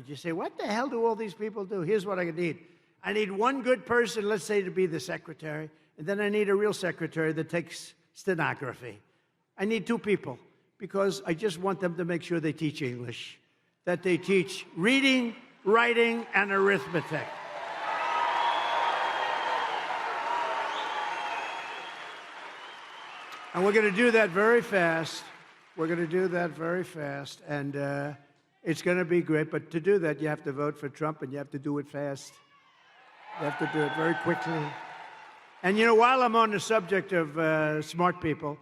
You say, what the hell do all these people do? Here's what I need. I need one good person, let's say, to be the secretary, and then I need a real secretary that takes stenography. I need two people, because I just want them to make sure they teach English, that they teach reading, writing, and arithmetic. And we're going to do that very fast. And it's going to be great. But to do that, you have to vote for Trump, and you have to do it fast. You have to do it very quickly. And, you know, while I'm on the subject of smart people,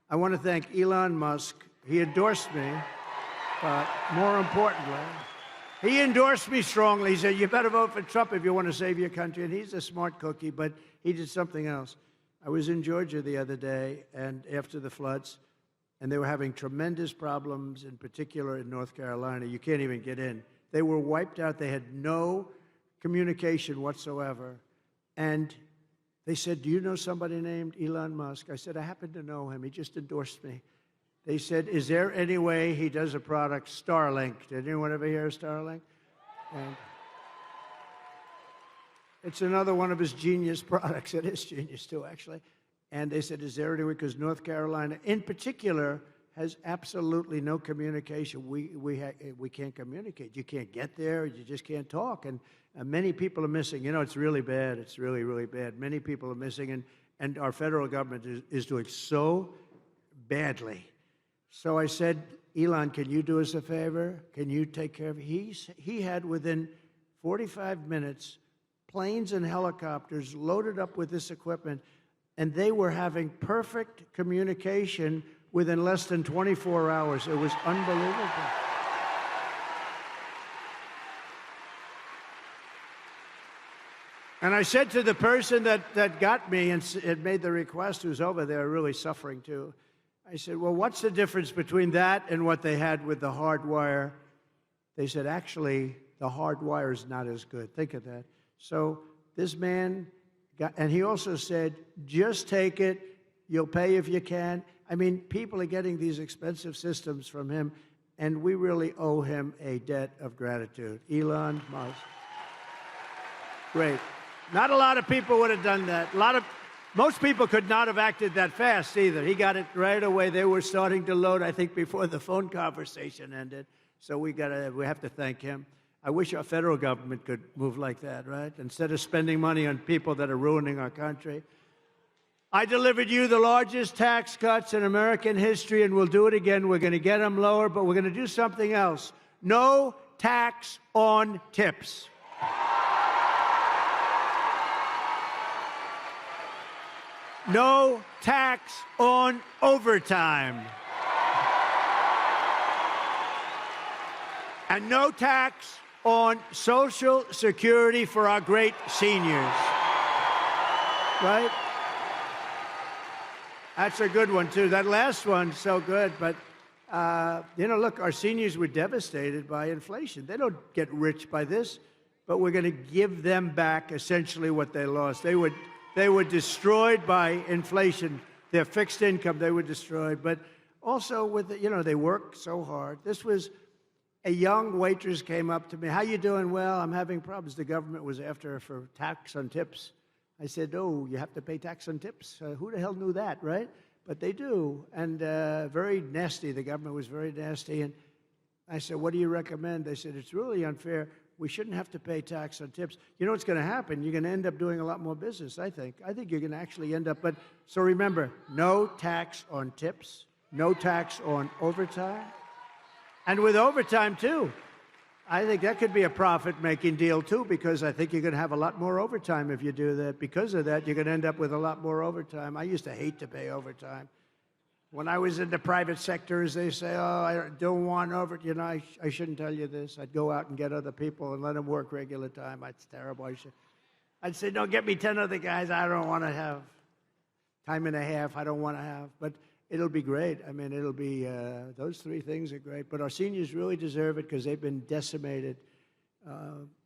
I want to thank Elon Musk. He endorsed me, but more importantly, he endorsed me strongly. He said, you better vote for Trump if you want to save your country. And he's a smart cookie, but he did something else. I was in Georgia the other day, and after the floods, and they were having tremendous problems, in particular in North Carolina. You can't even get in. They were wiped out. They had no communication whatsoever. And they said, do you know somebody named Elon Musk? I said, I happen to know him. He just endorsed me. They said, is there any way he does a product, Starlink? Did anyone ever hear of Starlink? And it's another one of his genius products. It is genius, too, actually. And they said, is there any way? Because North Carolina, in particular, has absolutely no communication. We can't communicate. You can't get there. You just can't talk. And many people are missing. You know, it's really bad. It's really, really bad. Many people are missing. And our federal government is doing so badly. So I said, Elon, can you do us a favor? Can you take care of it? He had, within 45 minutes, planes and helicopters loaded up with this equipment, and they were having perfect communication within less than 24 hours. It was unbelievable. And I said to the person that got me and had made the request, who's over there really suffering too, I said, well, what's the difference between that and what they had with the hard wire? They said, actually, the hard wire is not as good. Think of that. So this man got, and he also said, just take it. You'll pay if you can. I mean, people are getting these expensive systems from him, and we really owe him a debt of gratitude. Elon Musk. Great. Not a lot of people would have done that. Most people could not have acted that fast either. He got it right away. They were starting to load, I think, before the phone conversation ended. So we have to thank him. I wish our federal government could move like that, right? Instead of spending money on people that are ruining our country. I delivered you the largest tax cuts in American history, and we'll do it again. We're going to get them lower, but we're going to do something else. No tax on tips. No tax on overtime. And no tax on Social Security for our great seniors. Right? That's a good one, too. That last one's so good. But, look, our seniors were devastated by inflation. They don't get rich by this, but we're going to give them back essentially what they lost. They were destroyed by inflation. Their fixed income, they were destroyed. But also, they worked so hard. This was a young waitress came up to me. How you doing? Well, I'm having problems. The government was after her for tax on tips. I said, oh, you have to pay tax on tips? Who the hell knew that, right? But they do. And very nasty. The government was very nasty. And I said, what do you recommend? They said, it's really unfair. We shouldn't have to pay tax on tips. You know what's going to happen? You're going to end up doing a lot more business, I think. I think you're going to actually end up. But so remember, no tax on tips, no tax on overtime. And with overtime, too. I think that could be a profit-making deal, too, because I think you're going to have a lot more overtime if you do that. Because of that, you're going to end up with a lot more overtime. I used to hate to pay overtime. When I was in the private sector, as they say, oh, I don't want overtime. I shouldn't tell you this. I'd go out and get other people and let them work regular time. It's terrible. I'd say, no, get me 10 other guys. I don't want to have time and a half. I don't want to have. But it'll be great. I mean, it'll be, those three things are great. But our seniors really deserve it because they've been decimated.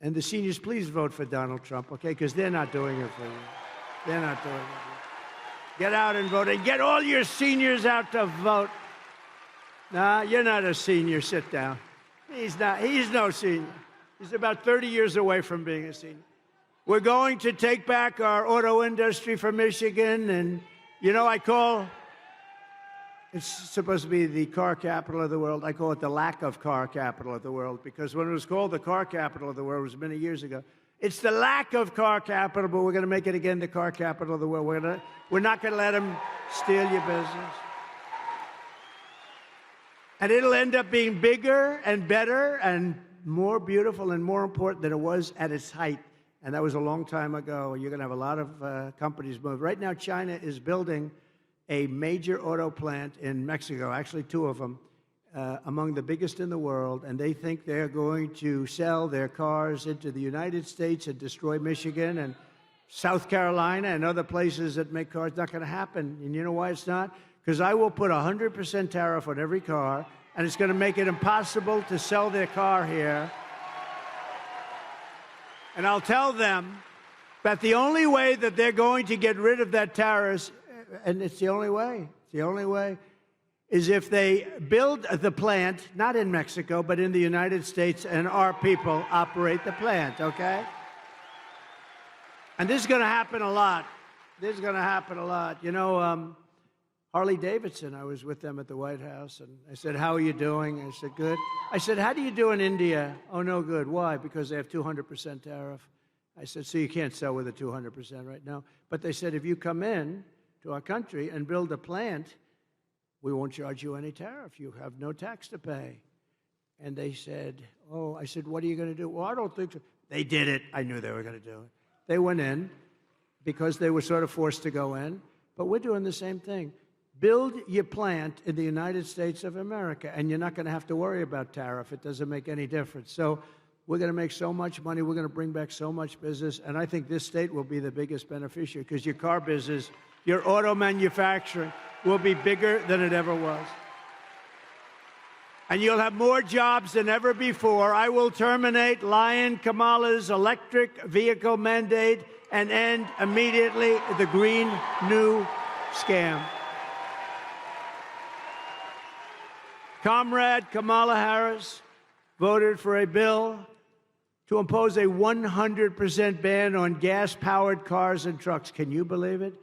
And the seniors, please vote for Donald Trump, okay? Because they're not doing it for you. They're not doing it for you. Get out and vote. And get all your seniors out to vote. Nah, you're not a senior. Sit down. He's not. He's no senior. He's about 30 years away from being a senior. We're going to take back our auto industry for Michigan. And, it's supposed to be the car capital of the world. I call it the lack of car capital of the world because when it was called the car capital of the world, it was many years ago. It's the lack of car capital, but we're going to make it again the car capital of the world. We're not going to let them steal your business. And it'll end up being bigger and better and more beautiful and more important than it was at its height. And that was a long time ago. You're going to have a lot of companies move. Right now, China is building a major auto plant in Mexico, actually two of them, among the biggest in the world, and they think they're going to sell their cars into the United States and destroy Michigan and South Carolina and other places that make cars. Not going to happen. And you know why it's not? Because I will put 100% tariff on every car, and it's going to make it impossible to sell their car here. And I'll tell them that the only way that they're going to get rid of that tariff, and it's the only way, is if they build the plant, not in Mexico, but in the United States, and our people operate the plant, okay? And this is going to happen a lot. This is going to happen a lot. Harley Davidson, I was with them at the White House, and I said, how are you doing? I said, good. I said, how do you do in India? Oh, no good. Why? Because they have 200% tariff. I said, so you can't sell with a 200% right now. But they said, if you come in to our country and build a plant, we won't charge you any tariff. You have no tax to pay. And they said, oh, I said, what are you going to do? Well, I don't think so. They did it. I knew they were going to do it. They went in because they were sort of forced to go in. But we're doing the same thing. Build your plant in the United States of America, and you're not going to have to worry about tariff. It doesn't make any difference. So we're going to make so much money. We're going to bring back so much business. And I think this state will be the biggest beneficiary because your car business, your auto manufacturing will be bigger than it ever was. And you'll have more jobs than ever before. I will terminate Lion Kamala's electric vehicle mandate and end immediately the Green New Scam. Comrade Kamala Harris voted for a bill to impose a 100% ban on gas-powered cars and trucks. Can you believe it?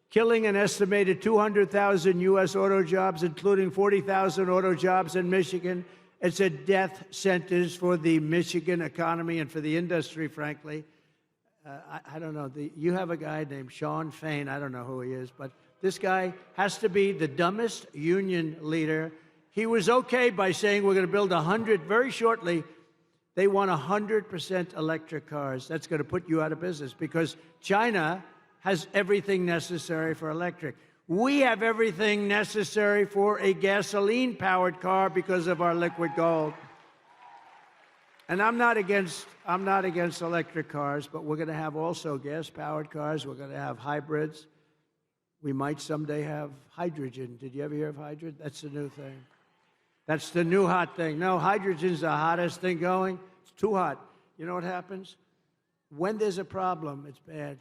Killing an estimated 200,000 U.S. auto jobs, including 40,000 auto jobs in Michigan. It's a death sentence for the Michigan economy and for the industry, frankly. I don't know. You have a guy named Sean Fain. I don't know who he is, but this guy has to be the dumbest union leader. He was okay by saying we're going to build 100 very shortly. They want 100% electric cars. That's going to put you out of business because China has everything necessary for electric. We have everything necessary for a gasoline-powered car because of our liquid gold. And I'm not against electric cars, but we're going to have also gas-powered cars. We're going to have hybrids. We might someday have hydrogen. Did you ever hear of hydrogen? That's the new thing. That's the new hot thing. No, hydrogen's the hottest thing going. It's too hot. You know what happens? When there's a problem, it's bad.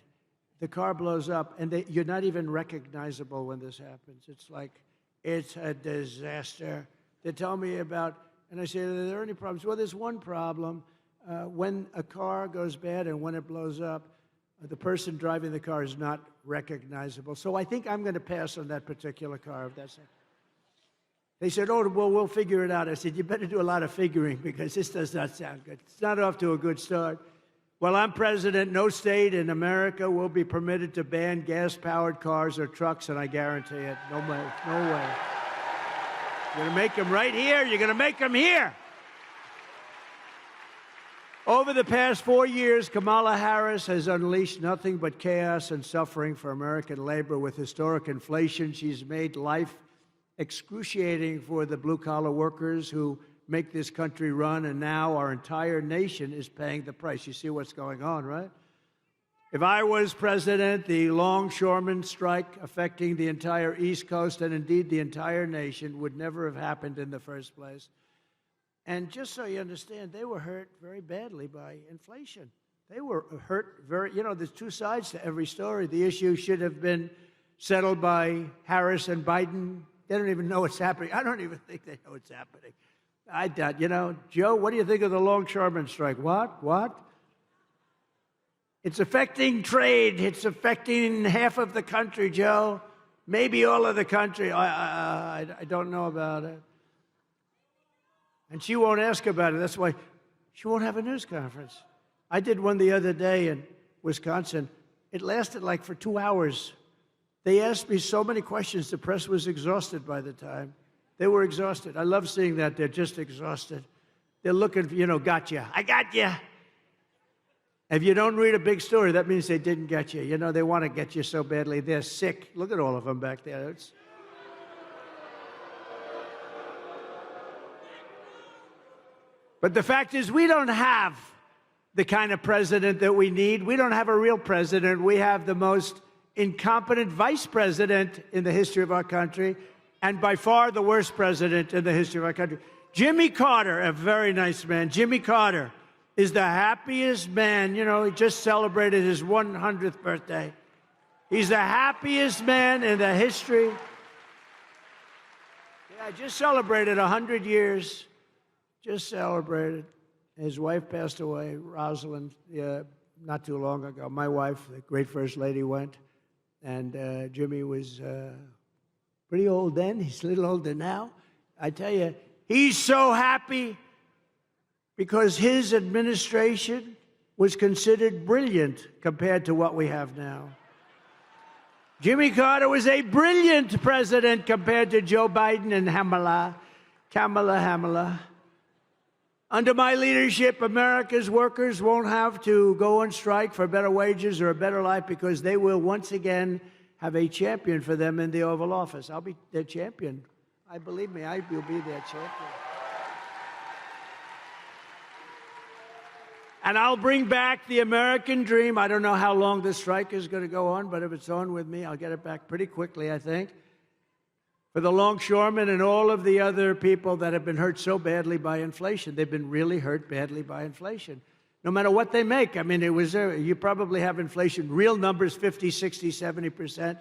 The car blows up, and you're not even recognizable when this happens. It's like, it's a disaster. They tell me about, and I say, are there any problems? Well, there's one problem. When a car goes bad and when it blows up, the person driving the car is not recognizable. So I think I'm going to pass on that particular car, if that's it. They said, oh, well, we'll figure it out. I said, you better do a lot of figuring because this does not sound good. It's not off to a good start. While I'm president, no state in America will be permitted to ban gas-powered cars or trucks, and I guarantee it. No way. No way. You're going to make them right here. You're going to make them here. Over the past 4 years, Kamala Harris has unleashed nothing but chaos and suffering for American labor. With historic inflation, she's made life excruciating for the blue-collar workers who make this country run, and now our entire nation is paying the price. You see what's going on, right? If I was president, the longshoremen strike affecting the entire East Coast and indeed the entire nation would never have happened in the first place. And just so you understand, they were hurt very badly by inflation. They were hurt very, there's two sides to every story. The issue should have been settled by Harris and Biden. They don't even know what's happening. I don't even think they know what's happening. I doubt, Joe, what do you think of the longshoremen strike? What? It's affecting trade. It's affecting half of the country, Joe. Maybe all of the country. I don't know about it. And she won't ask about it. That's why she won't have a news conference. I did one the other day in Wisconsin. It lasted like for 2 hours. They asked me so many questions, the press was exhausted by the time. They were exhausted. I love seeing that. They're just exhausted. They're looking for, gotcha. I got you. If you don't read a big story, that means they didn't get you. They want to get you so badly. They're sick. Look at all of them back there. But the fact is, we don't have the kind of president that we need. We don't have a real president. We have the most incompetent vice president in the history of our country, and by far the worst president in the history of our country. Jimmy Carter, a very nice man. Jimmy Carter is the happiest man. He just celebrated his 100th birthday. He's the happiest man in the history. Yeah, just celebrated 100 years. Just celebrated. His wife passed away, Rosalind, not too long ago. My wife, the great First Lady, went. And Jimmy was pretty old then. He's a little older now. I tell you, he's so happy because his administration was considered brilliant compared to what we have now. Jimmy Carter was a brilliant president compared to Joe Biden and Kamala. Under my leadership, America's workers won't have to go on strike for better wages or a better life because they will once again have a champion for them in the Oval Office. I'll be their champion. Believe me, I will be their champion. And I'll bring back the American dream. I don't know how long this strike is going to go on, but if it's on with me, I'll get it back pretty quickly, I think. For the longshoremen and all of the other people that have been hurt so badly by inflation. They've been really hurt badly by inflation. No matter what they make. I mean, you probably have inflation, real numbers, 50, 60, 70%.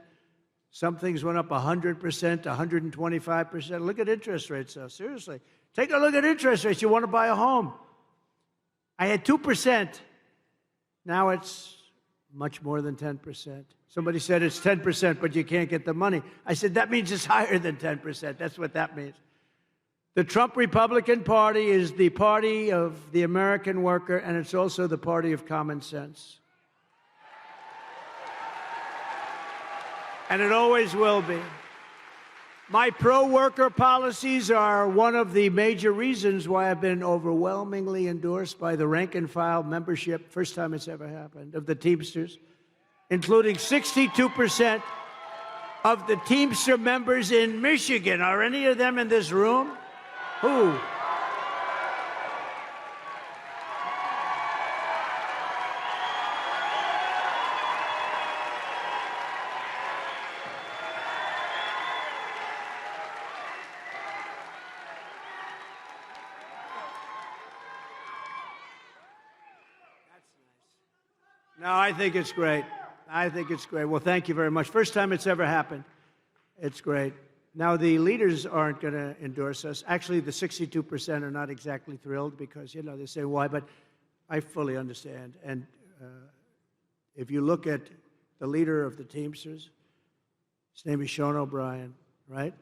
Some things went up 100%, 125%. Look at interest rates, though. Seriously. Take a look at interest rates. You want to buy a home. I had 2%. Now it's much more than 10%. Somebody said it's 10%, but you can't get the money. I said, that means it's higher than 10%. That's what that means. The Trump Republican Party is the party of the American worker, and it's also the party of common sense. And it always will be. My pro-worker policies are one of the major reasons why I've been overwhelmingly endorsed by the rank-and-file membership, first time it's ever happened, of the Teamsters, including 62% of the Teamster members in Michigan. Are any of them in this room? Who? No, I think it's great. I think it's great. Well, thank you very much. First time it's ever happened. It's great. Now, the leaders aren't going to endorse us. Actually, the 62% are not exactly thrilled because, they say why, but I fully understand. And if you look at the leader of the Teamsters, his name is Sean O'Brien, right?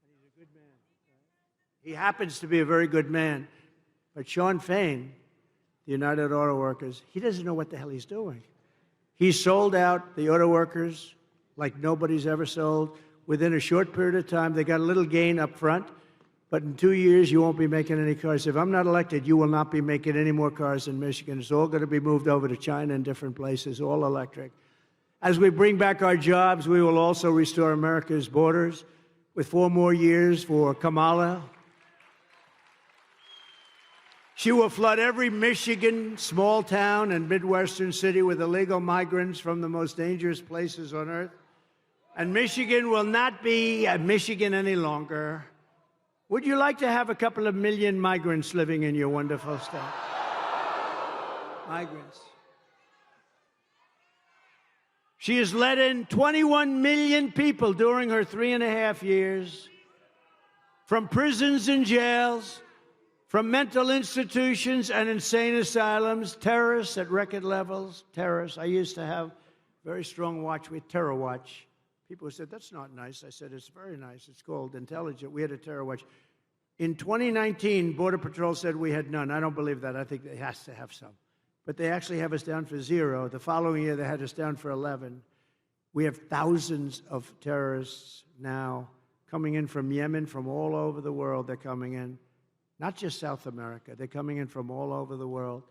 He's a good man. He happens to be a very good man. But Sean Fain, the United Auto Workers, he doesn't know what the hell he's doing. He sold out the auto workers like nobody's ever sold. Within a short period of time, they got a little gain up front, but in 2 years, you won't be making any cars. If I'm not elected, you will not be making any more cars in Michigan. It's all going to be moved over to China and different places, all electric. As we bring back our jobs, we will also restore America's borders with 4 more years for Kamala. She will flood every Michigan small town and Midwestern city with illegal migrants from the most dangerous places on earth. And Michigan will not be Michigan any longer. Would you like to have a couple of million migrants living in your wonderful state? Migrants. She has let in 21 million people during her 3.5 years from prisons and jails, from mental institutions and insane asylums, terrorists at record levels, terrorists. I used to have very strong watch with Terror Watch. People said, that's not nice. I said, it's very nice. It's called intelligent. We had a Terror Watch. In 2019, Border Patrol said we had none. I don't believe that. I think it has to have some. But they actually have us down for 0. The following year, they had us down for 11. We have thousands of terrorists now coming in from Yemen, from all over the world. They're coming in. Not just South America. They're coming in from all over the world.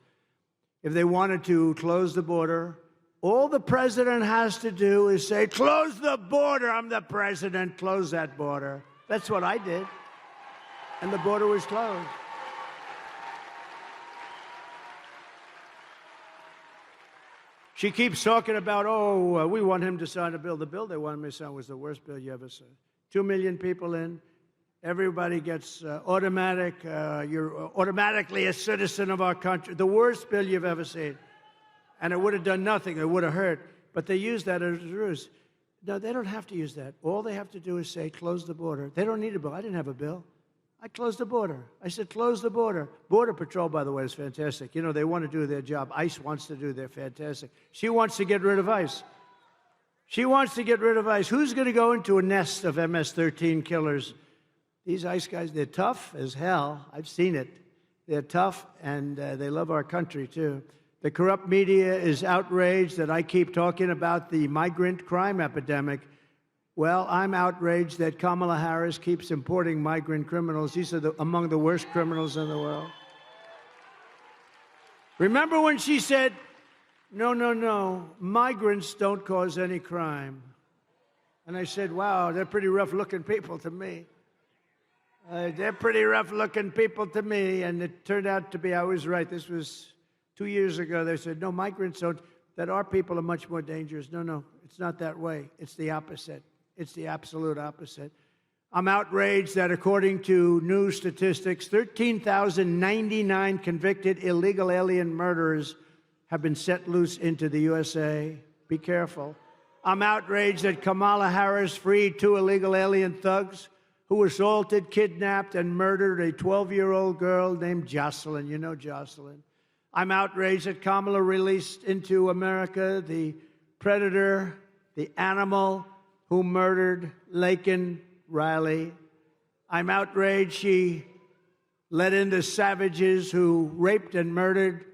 If they wanted to close the border, all the president has to do is say, close the border. I'm the president. Close that border. That's what I did. And the border was closed. She keeps talking about, we want him to sign a bill. The bill they wanted me to sign was the worst bill you ever saw. 2 million people in. Everybody gets automatic. You're automatically a citizen of our country. The worst bill you've ever seen. And it would have done nothing. It would have hurt. But they use that as a ruse. No, they don't have to use that. All they have to do is say, close the border. They don't need a bill. I didn't have a bill. I closed the border. I said, close the border. Border Patrol, by the way, is fantastic. They want to do their job. ICE wants to do their fantastic. She wants to get rid of ICE. She wants to get rid of ICE. Who's going to go into a nest of MS-13 killers? These ICE guys, they're tough as hell. I've seen it. They're tough, and they love our country, too. The corrupt media is outraged that I keep talking about the migrant crime epidemic. Well, I'm outraged that Kamala Harris keeps importing migrant criminals. These are among the worst criminals in the world. Remember when she said, no, migrants don't cause any crime. And I said, wow, they're pretty rough-looking people to me. They're pretty rough-looking people to me. And it turned out to be, I was right. This was 2 years ago. They said, no, migrants don't, that our people are much more dangerous. No, it's not that way. It's the opposite. It's the absolute opposite. I'm outraged that according to new statistics, 13,099 convicted illegal alien murderers have been set loose into the USA. Be careful. I'm outraged that Kamala Harris freed 2 illegal alien thugs who assaulted, kidnapped, and murdered a 12-year-old girl named Jocelyn. You know Jocelyn. I'm outraged that Kamala released into America the predator, the animal who murdered Laken Riley. I'm outraged she let in the savages who raped and murdered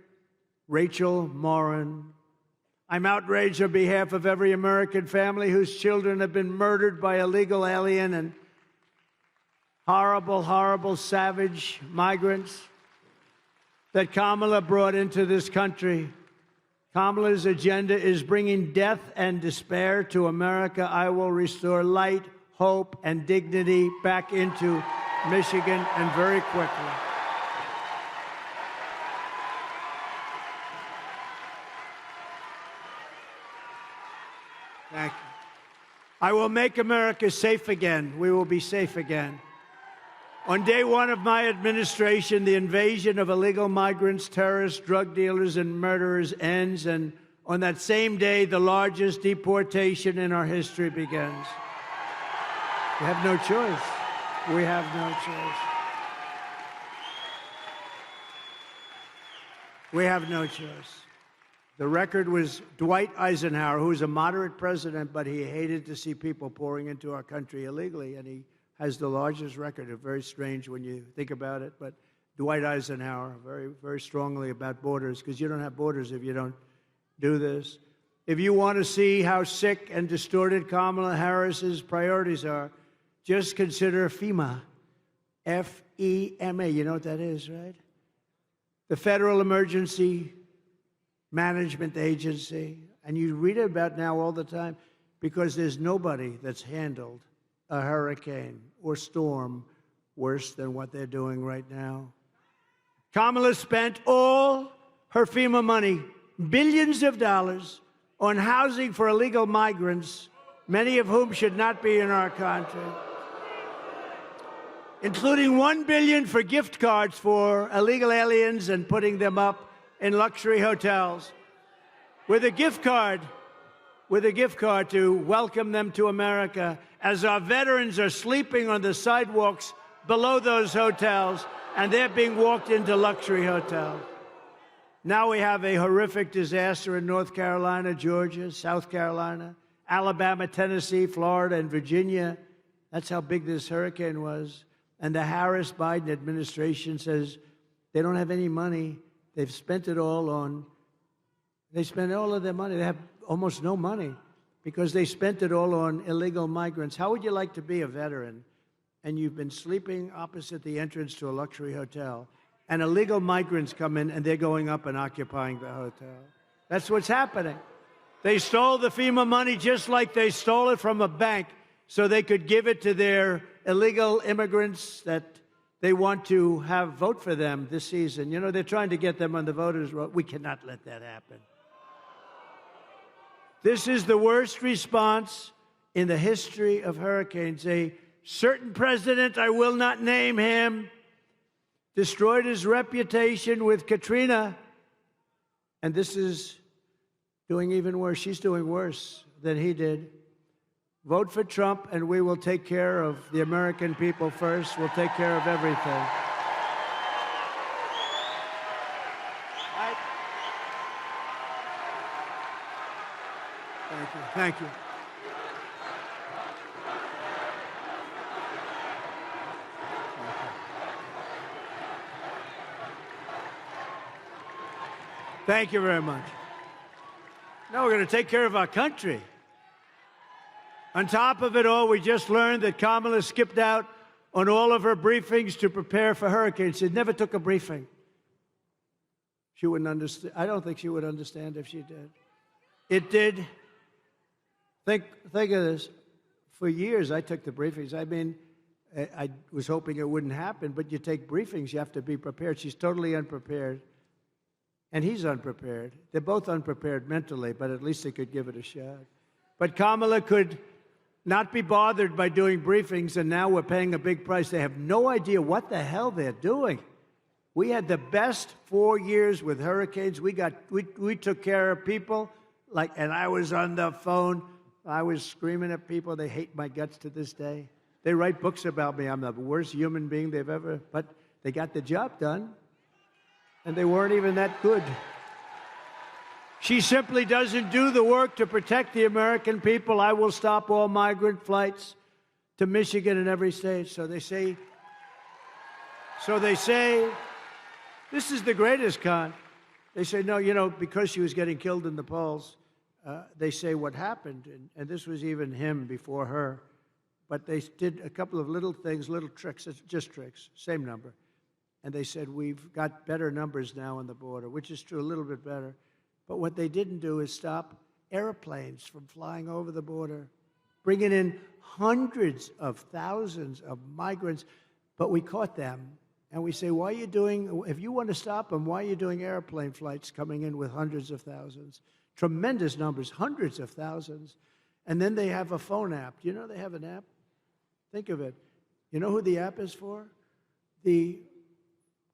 Rachel Morin. I'm outraged on behalf of every American family whose children have been murdered by illegal alien and horrible, horrible, savage migrants that Kamala brought into this country. Kamala's agenda is bringing death and despair to America. I will restore light, hope, and dignity back into Michigan, and very quickly. Thank you. I will make America safe again. We will be safe again. On day one of my administration, the invasion of illegal migrants, terrorists, drug dealers, and murderers ends, and on that same day, the largest deportation in our history begins. We have no choice. We have no choice. We have no choice. The record was Dwight Eisenhower, who was a moderate president, but he hated to see people pouring into our country illegally, and he has the largest record. It's very strange when you think about it, but Dwight Eisenhower, very, very strongly about borders, because you don't have borders if you don't do this. If you want to see how sick and distorted Kamala Harris's priorities are, just consider FEMA, F-E-M-A. You know what that is, right? The Federal Emergency Management Agency. And you read about now all the time because there's nobody that's handled a hurricane or storm worse than what they're doing right now. Kamala spent all her FEMA money, billions of dollars, on housing for illegal migrants, many of whom should not be in our country, including $1 billion for gift cards for illegal aliens and putting them up in luxury hotels with a gift card to welcome them to America as our veterans are sleeping on the sidewalks below those hotels and they're being walked into luxury hotels. Now we have a horrific disaster in North Carolina, Georgia, South Carolina, Alabama, Tennessee, Florida, and Virginia. That's how big this hurricane was. And the Harris-Biden administration says they don't have any money. They've spent it all on, they spent all of their money. They have almost no money because they spent it all on illegal migrants. How would you like to be a veteran and you've been sleeping opposite the entrance to a luxury hotel and illegal migrants come in and they're going up and occupying the hotel? That's what's happening. They stole the FEMA money just like they stole it from a bank so they could give it to their illegal immigrants that they want to have vote for them this season. You know, they're trying to get them on the voters' roll. We cannot let that happen. This is the worst response in the history of hurricanes. A certain president, I will not name him, destroyed his reputation with Katrina. And this is doing even worse. She's doing worse than he did. Vote for Trump, and we will take care of the American people first. We'll take care of everything. Thank you. Thank you. Thank you very much. Now we're going to take care of our country. On top of it all, we just learned that Kamala skipped out on all of her briefings to prepare for hurricanes. She never took a briefing. She wouldn't understand. I don't think she would understand if she did. It did. Think of this. For years, I took the briefings. I mean, I was hoping it wouldn't happen, but you take briefings, you have to be prepared. She's totally unprepared, and he's unprepared. They're both unprepared mentally, but at least they could give it a shot. But Kamala could not be bothered by doing briefings, and now we're paying a big price. They have no idea what the hell they're doing. We had the best 4 years with hurricanes. We took care of people, and I was on the phone. I was screaming at people. They hate my guts to this day. They write books about me. I'm the worst human being they've ever, but they got the job done, and they weren't even that good. She simply doesn't do the work to protect the American people. I will stop all migrant flights to Michigan and every state. So they say, this is the greatest con. They say, no, because she was getting killed in the polls, they say what happened, and this was even him before her, but they did a couple of little things, little tricks, just tricks, same number. And they said, we've got better numbers now on the border, which is true, a little bit better. But what they didn't do is stop airplanes from flying over the border, bringing in hundreds of thousands of migrants. But we caught them, and we say, why are you doing, if you want to stop them, why are you doing airplane flights coming in with hundreds of thousands? Tremendous numbers, hundreds of thousands. And then they have a phone app. Do you know they have an app? Think of it. You know who the app is for? The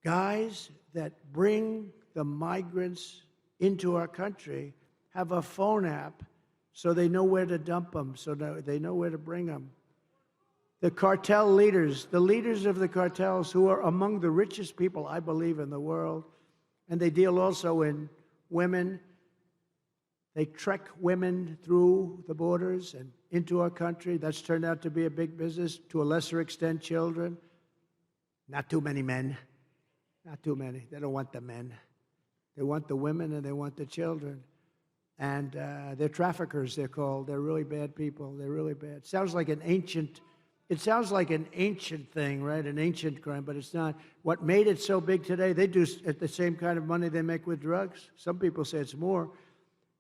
guys that bring the migrants into our country have a phone app so they know where to dump them, so they know where to bring them. The cartel leaders, the leaders of the cartels who are among the richest people, I believe, in the world, and they deal also in women. They trek women through the borders and into our country. That's turned out to be a big business. To a lesser extent, children. Not too many men. Not too many. They don't want the men. They want the women and they want the children. And they're traffickers, they're called. They're really bad people. They're really bad. It sounds like an ancient thing, right? An ancient crime, but it's not. What made it so big today, they do at the same kind of money they make with drugs. Some people say it's more.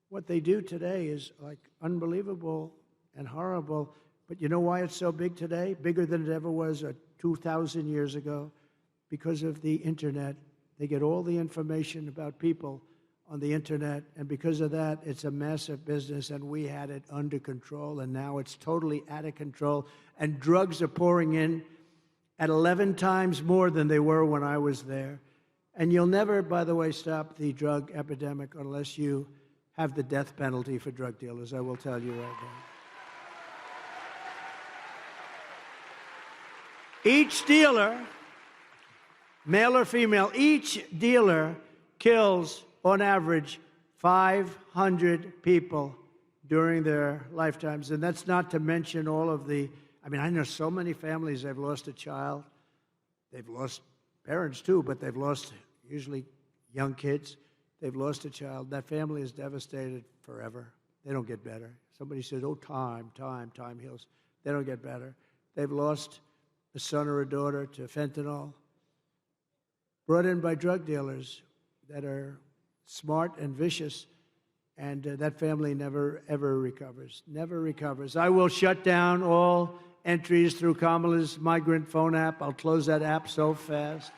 What they do today is like unbelievable and horrible. But you know why it's so big today? Bigger than it ever was 2,000 years ago? Because of the internet. They get all the information about people on the internet, and because of that, it's a massive business, and we had it under control, and now it's totally out of control, and drugs are pouring in at 11 times more than they were when I was there. And you'll never, by the way, stop the drug epidemic unless you have the death penalty for drug dealers, I will tell you right now. Each dealer, male or female, each dealer kills, on average, 500 people during their lifetimes. And that's not to mention all of the, I know so many families, they've lost a child. They've lost parents too, but they've lost usually young kids. They've lost a child. That family is devastated forever. They don't get better. Somebody says, oh, time heals. They don't get better. They've lost a son or a daughter to fentanyl, brought in by drug dealers that are smart and vicious, and that family never, ever recovers. Never recovers. I will shut down all entries through Kamala's migrant phone app. I'll close that app so fast.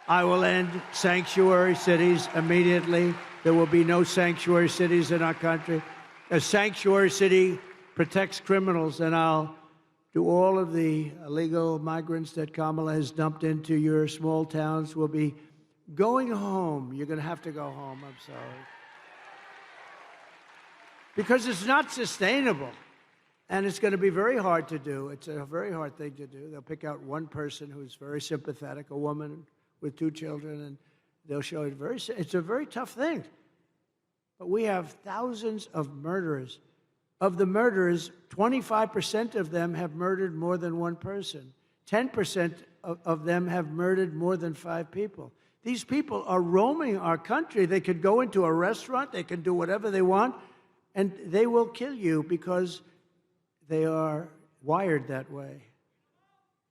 I will end sanctuary cities immediately. There will be no sanctuary cities in our country. A sanctuary city protects criminals, and I'll do all of the illegal migrants that Kamala has dumped into your small towns will be going home. You're going to have to go home. I'm sorry. Because it's not sustainable. And it's going to be very hard to do. It's a very hard thing to do. They'll pick out one person who's very sympathetic, a woman with 2 children, and they'll show it it's a very tough thing. But we have thousands of murderers. Of the murderers, 25% of them have murdered more than one person. 10% of them have murdered more than 5 people. These people are roaming our country. They could go into a restaurant, they can do whatever they want, and they will kill you because they are wired that way.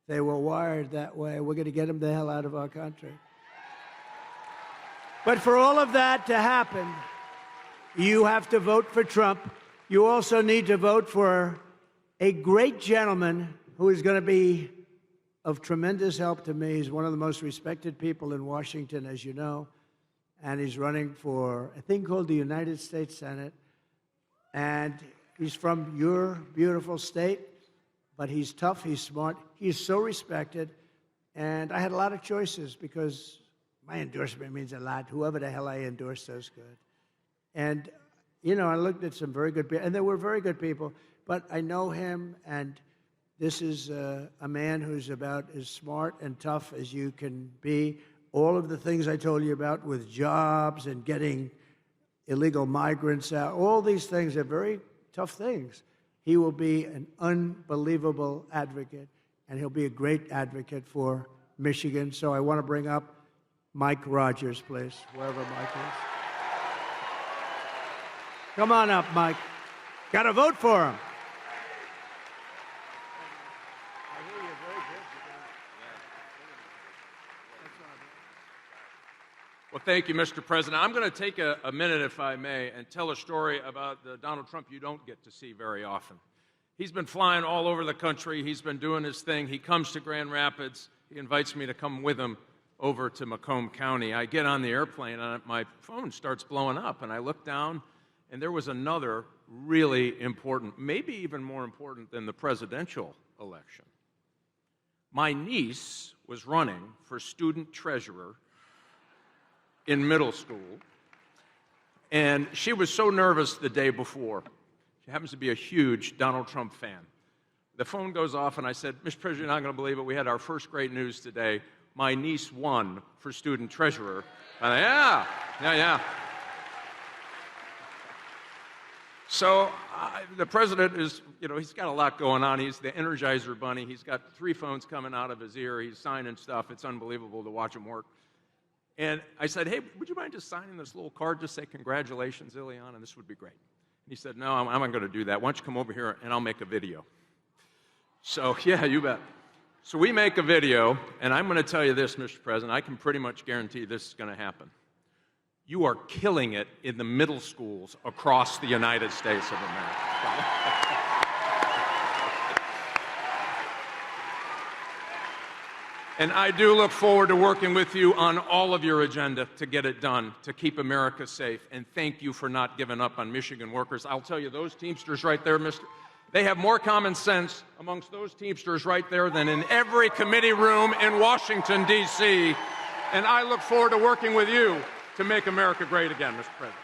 They were wired that way. We're going to get them the hell out of our country. But for all of that to happen, you have to vote for Trump. You also need to vote for a great gentleman who is going to be of tremendous help to me. He's one of the most respected people in Washington, as you know, and he's running for a thing called the United States Senate. And he's from your beautiful state, but he's tough, he's smart, he's so respected. And I had a lot of choices because my endorsement means a lot. Whoever the hell I endorse does good. And, you know, I looked at some very good people, and they were very good people, but I know him, and this is a man who's about as smart and tough as you can be. All of the things I told you about with jobs and getting illegal migrants out, all these things are very tough things. He will be an unbelievable advocate, and he'll be a great advocate for Michigan. So I want to bring up Mike Rogers, please, wherever Mike is. Come on up, Mike. Got to vote for him. Well, thank you, Mr. President. I'm going to take a minute, if I may, and tell a story about the Donald Trump you don't get to see very often. He's been flying all over the country. He's been doing his thing. He comes to Grand Rapids. He invites me to come with him over to Macomb County. I get on the airplane, and my phone starts blowing up, and I look down, and there was another really important, maybe even more important than the presidential election. My niece was running for student treasurer in middle school, and she was so nervous the day before. She happens to be a huge Donald Trump fan. The phone goes off, and I said, Mr. President, you're not going to believe it. We had our first great news today. My niece won for student treasurer. And yeah. So the president is, he's got a lot going on. He's the Energizer Bunny. He's got 3 phones coming out of his ear. He's signing stuff. It's unbelievable to watch him work. And I said, hey, would you mind just signing this little card, just say congratulations, Ileana, and this would be great. And he said, no, I'm not going to do that. Why don't you come over here and I'll make a video. So, yeah, you bet. So we make a video, and I'm going to tell you this, Mr. President, I can pretty much guarantee this is going to happen. You are killing it in the middle schools across the United States of America. And I do look forward to working with you on all of your agenda to get it done, to keep America safe. And thank you for not giving up on Michigan workers. I'll tell you, those Teamsters right there, they have more common sense amongst those Teamsters right there than in every committee room in Washington, D.C. And I look forward to working with you to make America great again, Mr. President.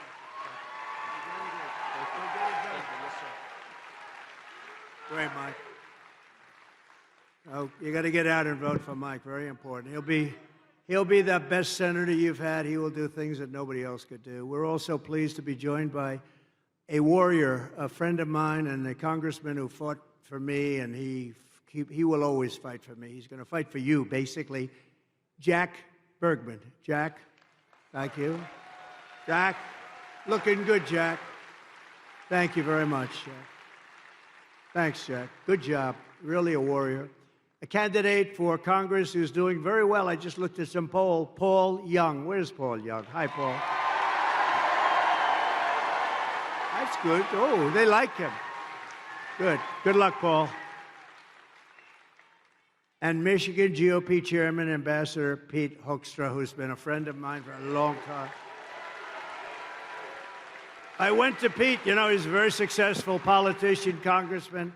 Great, Mike. Oh, you got to get out and vote for Mike. Very important. He'll be the best senator you've had. He will do things that nobody else could do. We're also pleased to be joined by a warrior, a friend of mine, and a congressman who fought for me, and he will always fight for me. He's going to fight for you, basically. Jack Bergman. Jack, thank you. Jack, looking good, Jack. Thank you very much, Jack. Thanks, Jack. Good job. Really a warrior. A candidate for Congress who's doing very well. I just looked at some poll. Paul Young. Where's Paul Young? Hi, Paul. That's good. Oh, they like him. Good. Good luck, Paul. And Michigan GOP Chairman, Ambassador Pete Hoekstra, who's been a friend of mine for a long time. I went to Pete. He's a very successful politician, congressman.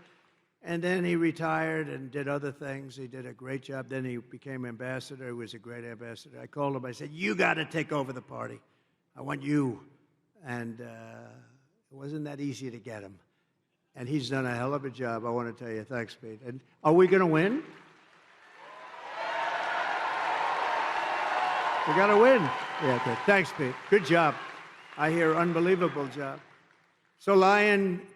And then he retired and did other things. He did a great job. Then he became ambassador. He was a great ambassador. I called him. I said, you got to take over the party. I want you. And it wasn't that easy to get him. And he's done a hell of a job. I want to tell you. Thanks, Pete. And are we going to win? We got to win. Yeah, good. Thanks, Pete. Good job. I hear unbelievable job. So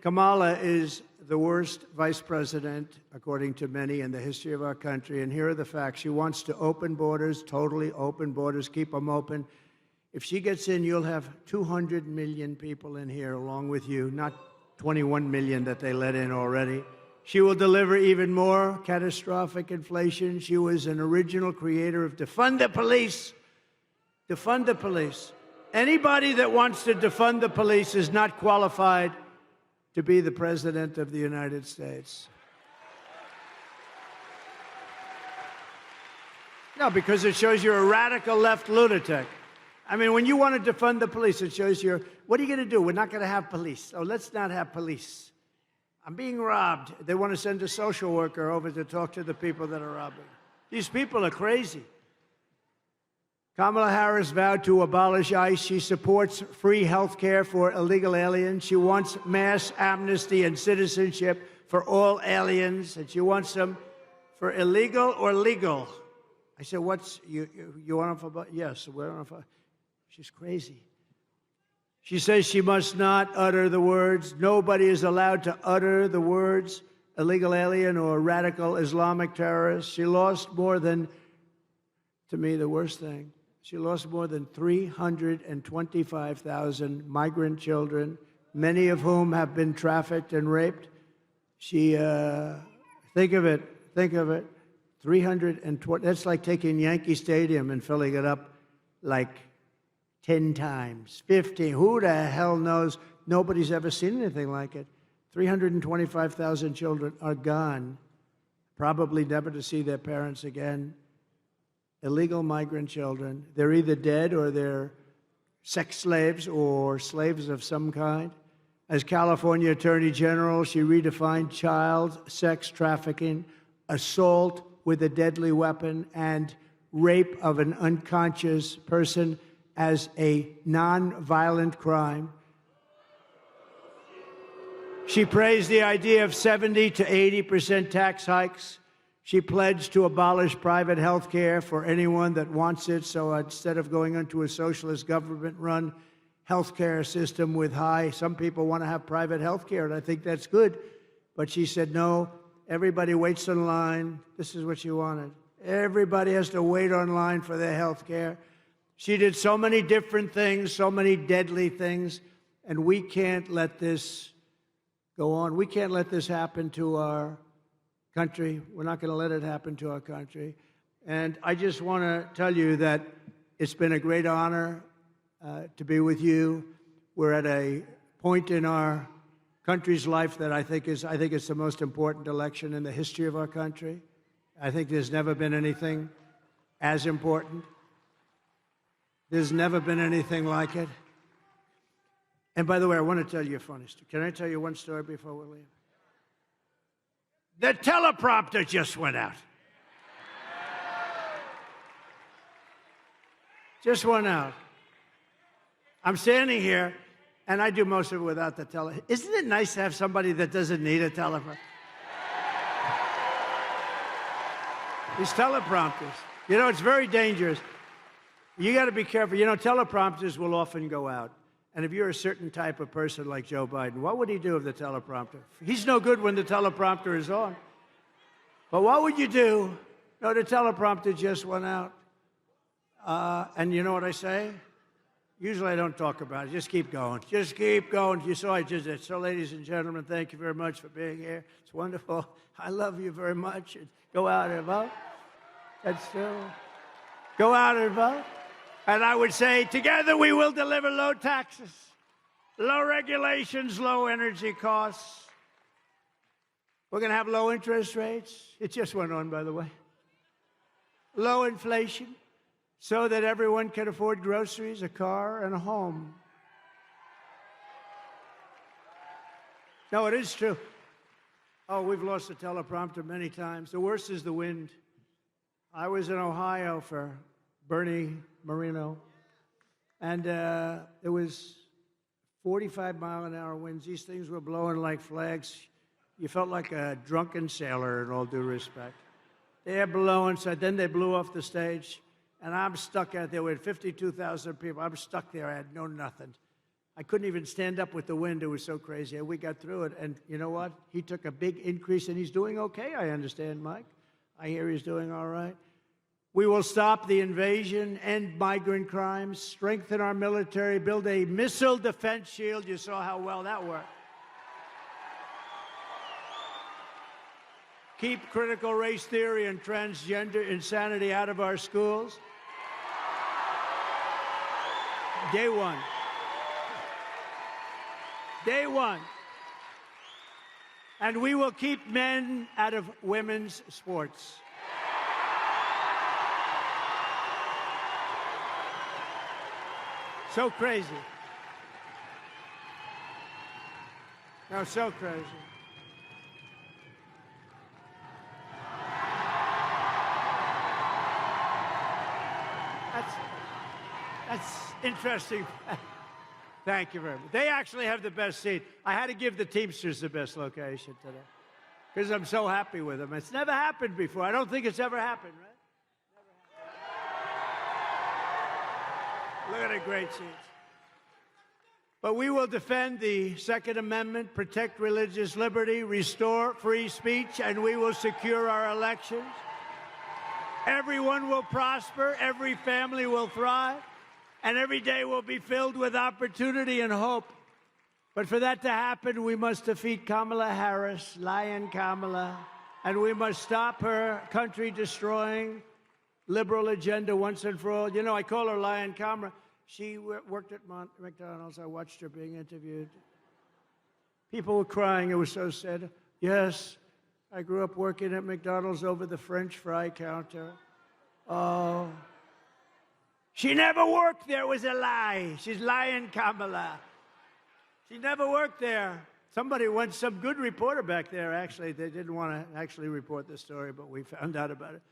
Kamala is the worst vice president, according to many, in the history of our country. And here are the facts. She wants to open borders, totally open borders, keep them open. If she gets in, you'll have 200 million people in here along with you, not 21 million that they let in already. She will deliver even more catastrophic inflation. She was an original creator of defund the police. Defund the police. Anybody that wants to defund the police is not qualified to be the President of the United States. No, because it shows you're a radical left lunatic. I mean, when you want to defund the police, it shows what are you going to do? We're not going to have police. Oh, let's not have police. I'm being robbed. They want to send a social worker over to talk to the people that are robbing. These people are crazy. Kamala Harris vowed to abolish ICE. She supports free health care for illegal aliens. She wants mass amnesty and citizenship for all aliens. And she wants them for illegal or legal. I said, you want them for, yes, we're on for. She's crazy. She says she must not utter the words. Nobody is allowed to utter the words illegal alien or radical Islamic terrorist. She lost more than, to me, the worst thing. She lost more than 325,000 migrant children many of whom have been trafficked and raped. She, think of it, 320, that's like taking Yankee Stadium and filling it up like 10 times, 50. Who the hell knows? Nobody's ever seen anything like it. 325,000 children are gone, probably never to see their parents again. Illegal migrant children. They're either dead or they're sex slaves or slaves of some kind. As California Attorney General, she redefined child sex trafficking, assault with a deadly weapon, and rape of an unconscious person as a non-violent crime. She praised the idea of 70 to 80% tax hikes. She pledged to abolish private health care for anyone that wants it. So instead of going into a socialist government-run health care system with some people want to have private health care, and I think that's good. But she said, no, everybody waits in line. This is what she wanted. Everybody has to wait online for their health care. She did so many different things, so many deadly things, and we can't let this go on. We can't let this happen to our country. We're not going to let it happen to our country. And I just want to tell you that it's been a great honor to be with you. We're at a point in our country's life that I think it's the most important election in the history of our country. I think there's never been anything as important. There's never been anything like it. And by the way, I want to tell you a funny story. Can I tell you one story before we leave? The teleprompter just went out. Just went out. I'm standing here, and I do most of it without the teleprompter. Isn't it nice to have somebody that doesn't need a teleprompter? These teleprompters. You know, it's very dangerous. You got to be careful. You know, teleprompters will often go out. And if you're a certain type of person like Joe Biden, what would he do with the teleprompter? He's no good when the teleprompter is on. But what would you do? No, the teleprompter just went out. And you know what I say? Usually I don't talk about it. Just keep going. Just keep going. You saw I just did. So, ladies and gentlemen, thank you very much for being here. It's wonderful. I love you very much. Go out and vote. That's true. Go out and vote. And I would say, together we will deliver low taxes, low regulations, low energy costs. We're going to have low interest rates. It just went on, by the way. Low inflation, so that everyone can afford groceries, a car, and a home. No, it is true. Oh, we've lost the teleprompter many times. The worst is the wind. I was in Ohio for Bernie Moreno, and it was 45-mile-an-hour winds. These things were blowing like flags. You felt like a drunken sailor, in all due respect. They're blowing, so then they blew off the stage, and I'm stuck out there with 52,000 people. I'm stuck there. I had no nothing. I couldn't even stand up with the wind. It was so crazy. And we got through it, and you know what? He took a big increase, and he's doing okay, I understand, Mike. I hear he's doing all right. We will stop the invasion, end migrant crimes, strengthen our military, build a missile defense shield. You saw how well that worked. Keep critical race theory and transgender insanity out of our schools. Day one. Day one. And we will keep men out of women's sports. So crazy. No, so crazy. That's interesting. Thank you very much. They actually have the best seat. I had to give the Teamsters the best location today because I'm so happy with them. It's never happened before. I don't think it's ever happened, right? Look at the great seats. But we will defend the Second Amendment, protect religious liberty, restore free speech, and we will secure our elections. Everyone will prosper, every family will thrive, and every day will be filled with opportunity and hope. But for that to happen, we must defeat Kamala Harris, Lion Kamala, and we must stop her country-destroying liberal agenda once and for all. You know, I call her Lion Kamala. She worked at McDonald's. I watched her being interviewed. People were crying. It was so sad. Yes, I grew up working at McDonald's over the French fry counter. Oh. She never worked there. It was a lie. She's Lion Kamala. She never worked there. Somebody went, some good reporter back there, actually. They didn't want to actually report the story, but we found out about it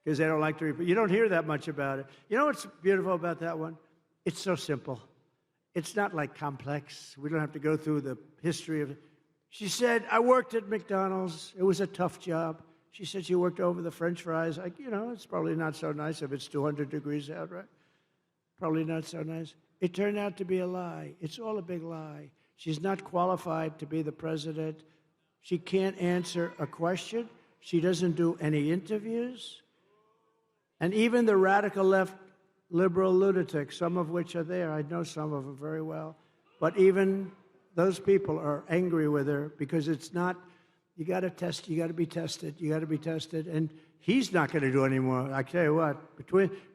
because they don't like to report. You don't hear that much about it. You know what's beautiful about that one? It's so simple. It's not like complex. We don't have to go through the history of it. She said, I worked at McDonald's. It was a tough job. She said she worked over the French fries. You know, it's probably not so nice if it's 200 degrees out, right? Probably not so nice. It turned out to be a lie. It's all a big lie. She's not qualified to be the president. She can't answer a question. She doesn't do any interviews. And even the radical left liberal lunatics, some of which are there, I know some of them very well, but even those people are angry with her because it's not, you got to test, you got to be tested, you got to be tested. And he's not going to do any more. I tell you what,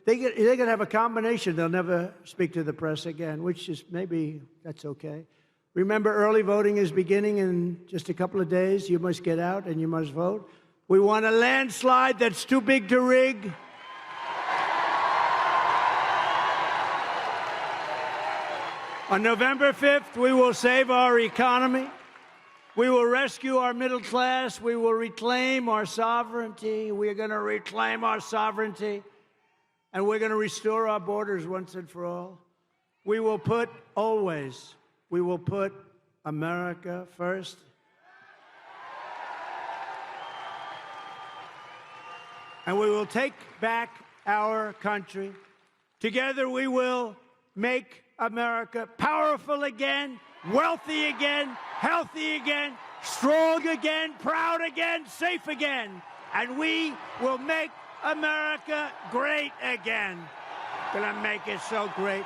they're going to have a combination. They'll never speak to the press again, which is maybe that's okay. Remember, early voting is beginning in just a couple of days. You must get out and you must vote. We want a landslide that's too big to rig. On November 5th, we will save our economy. We will rescue our middle class. We will reclaim our sovereignty. We are going to reclaim our sovereignty. And we're going to restore our borders once and for all. We will put America first. And we will take back our country. Together we will make America powerful again, wealthy again, healthy again, strong again, proud again, safe again. And we will make America great again. Gonna make it so great.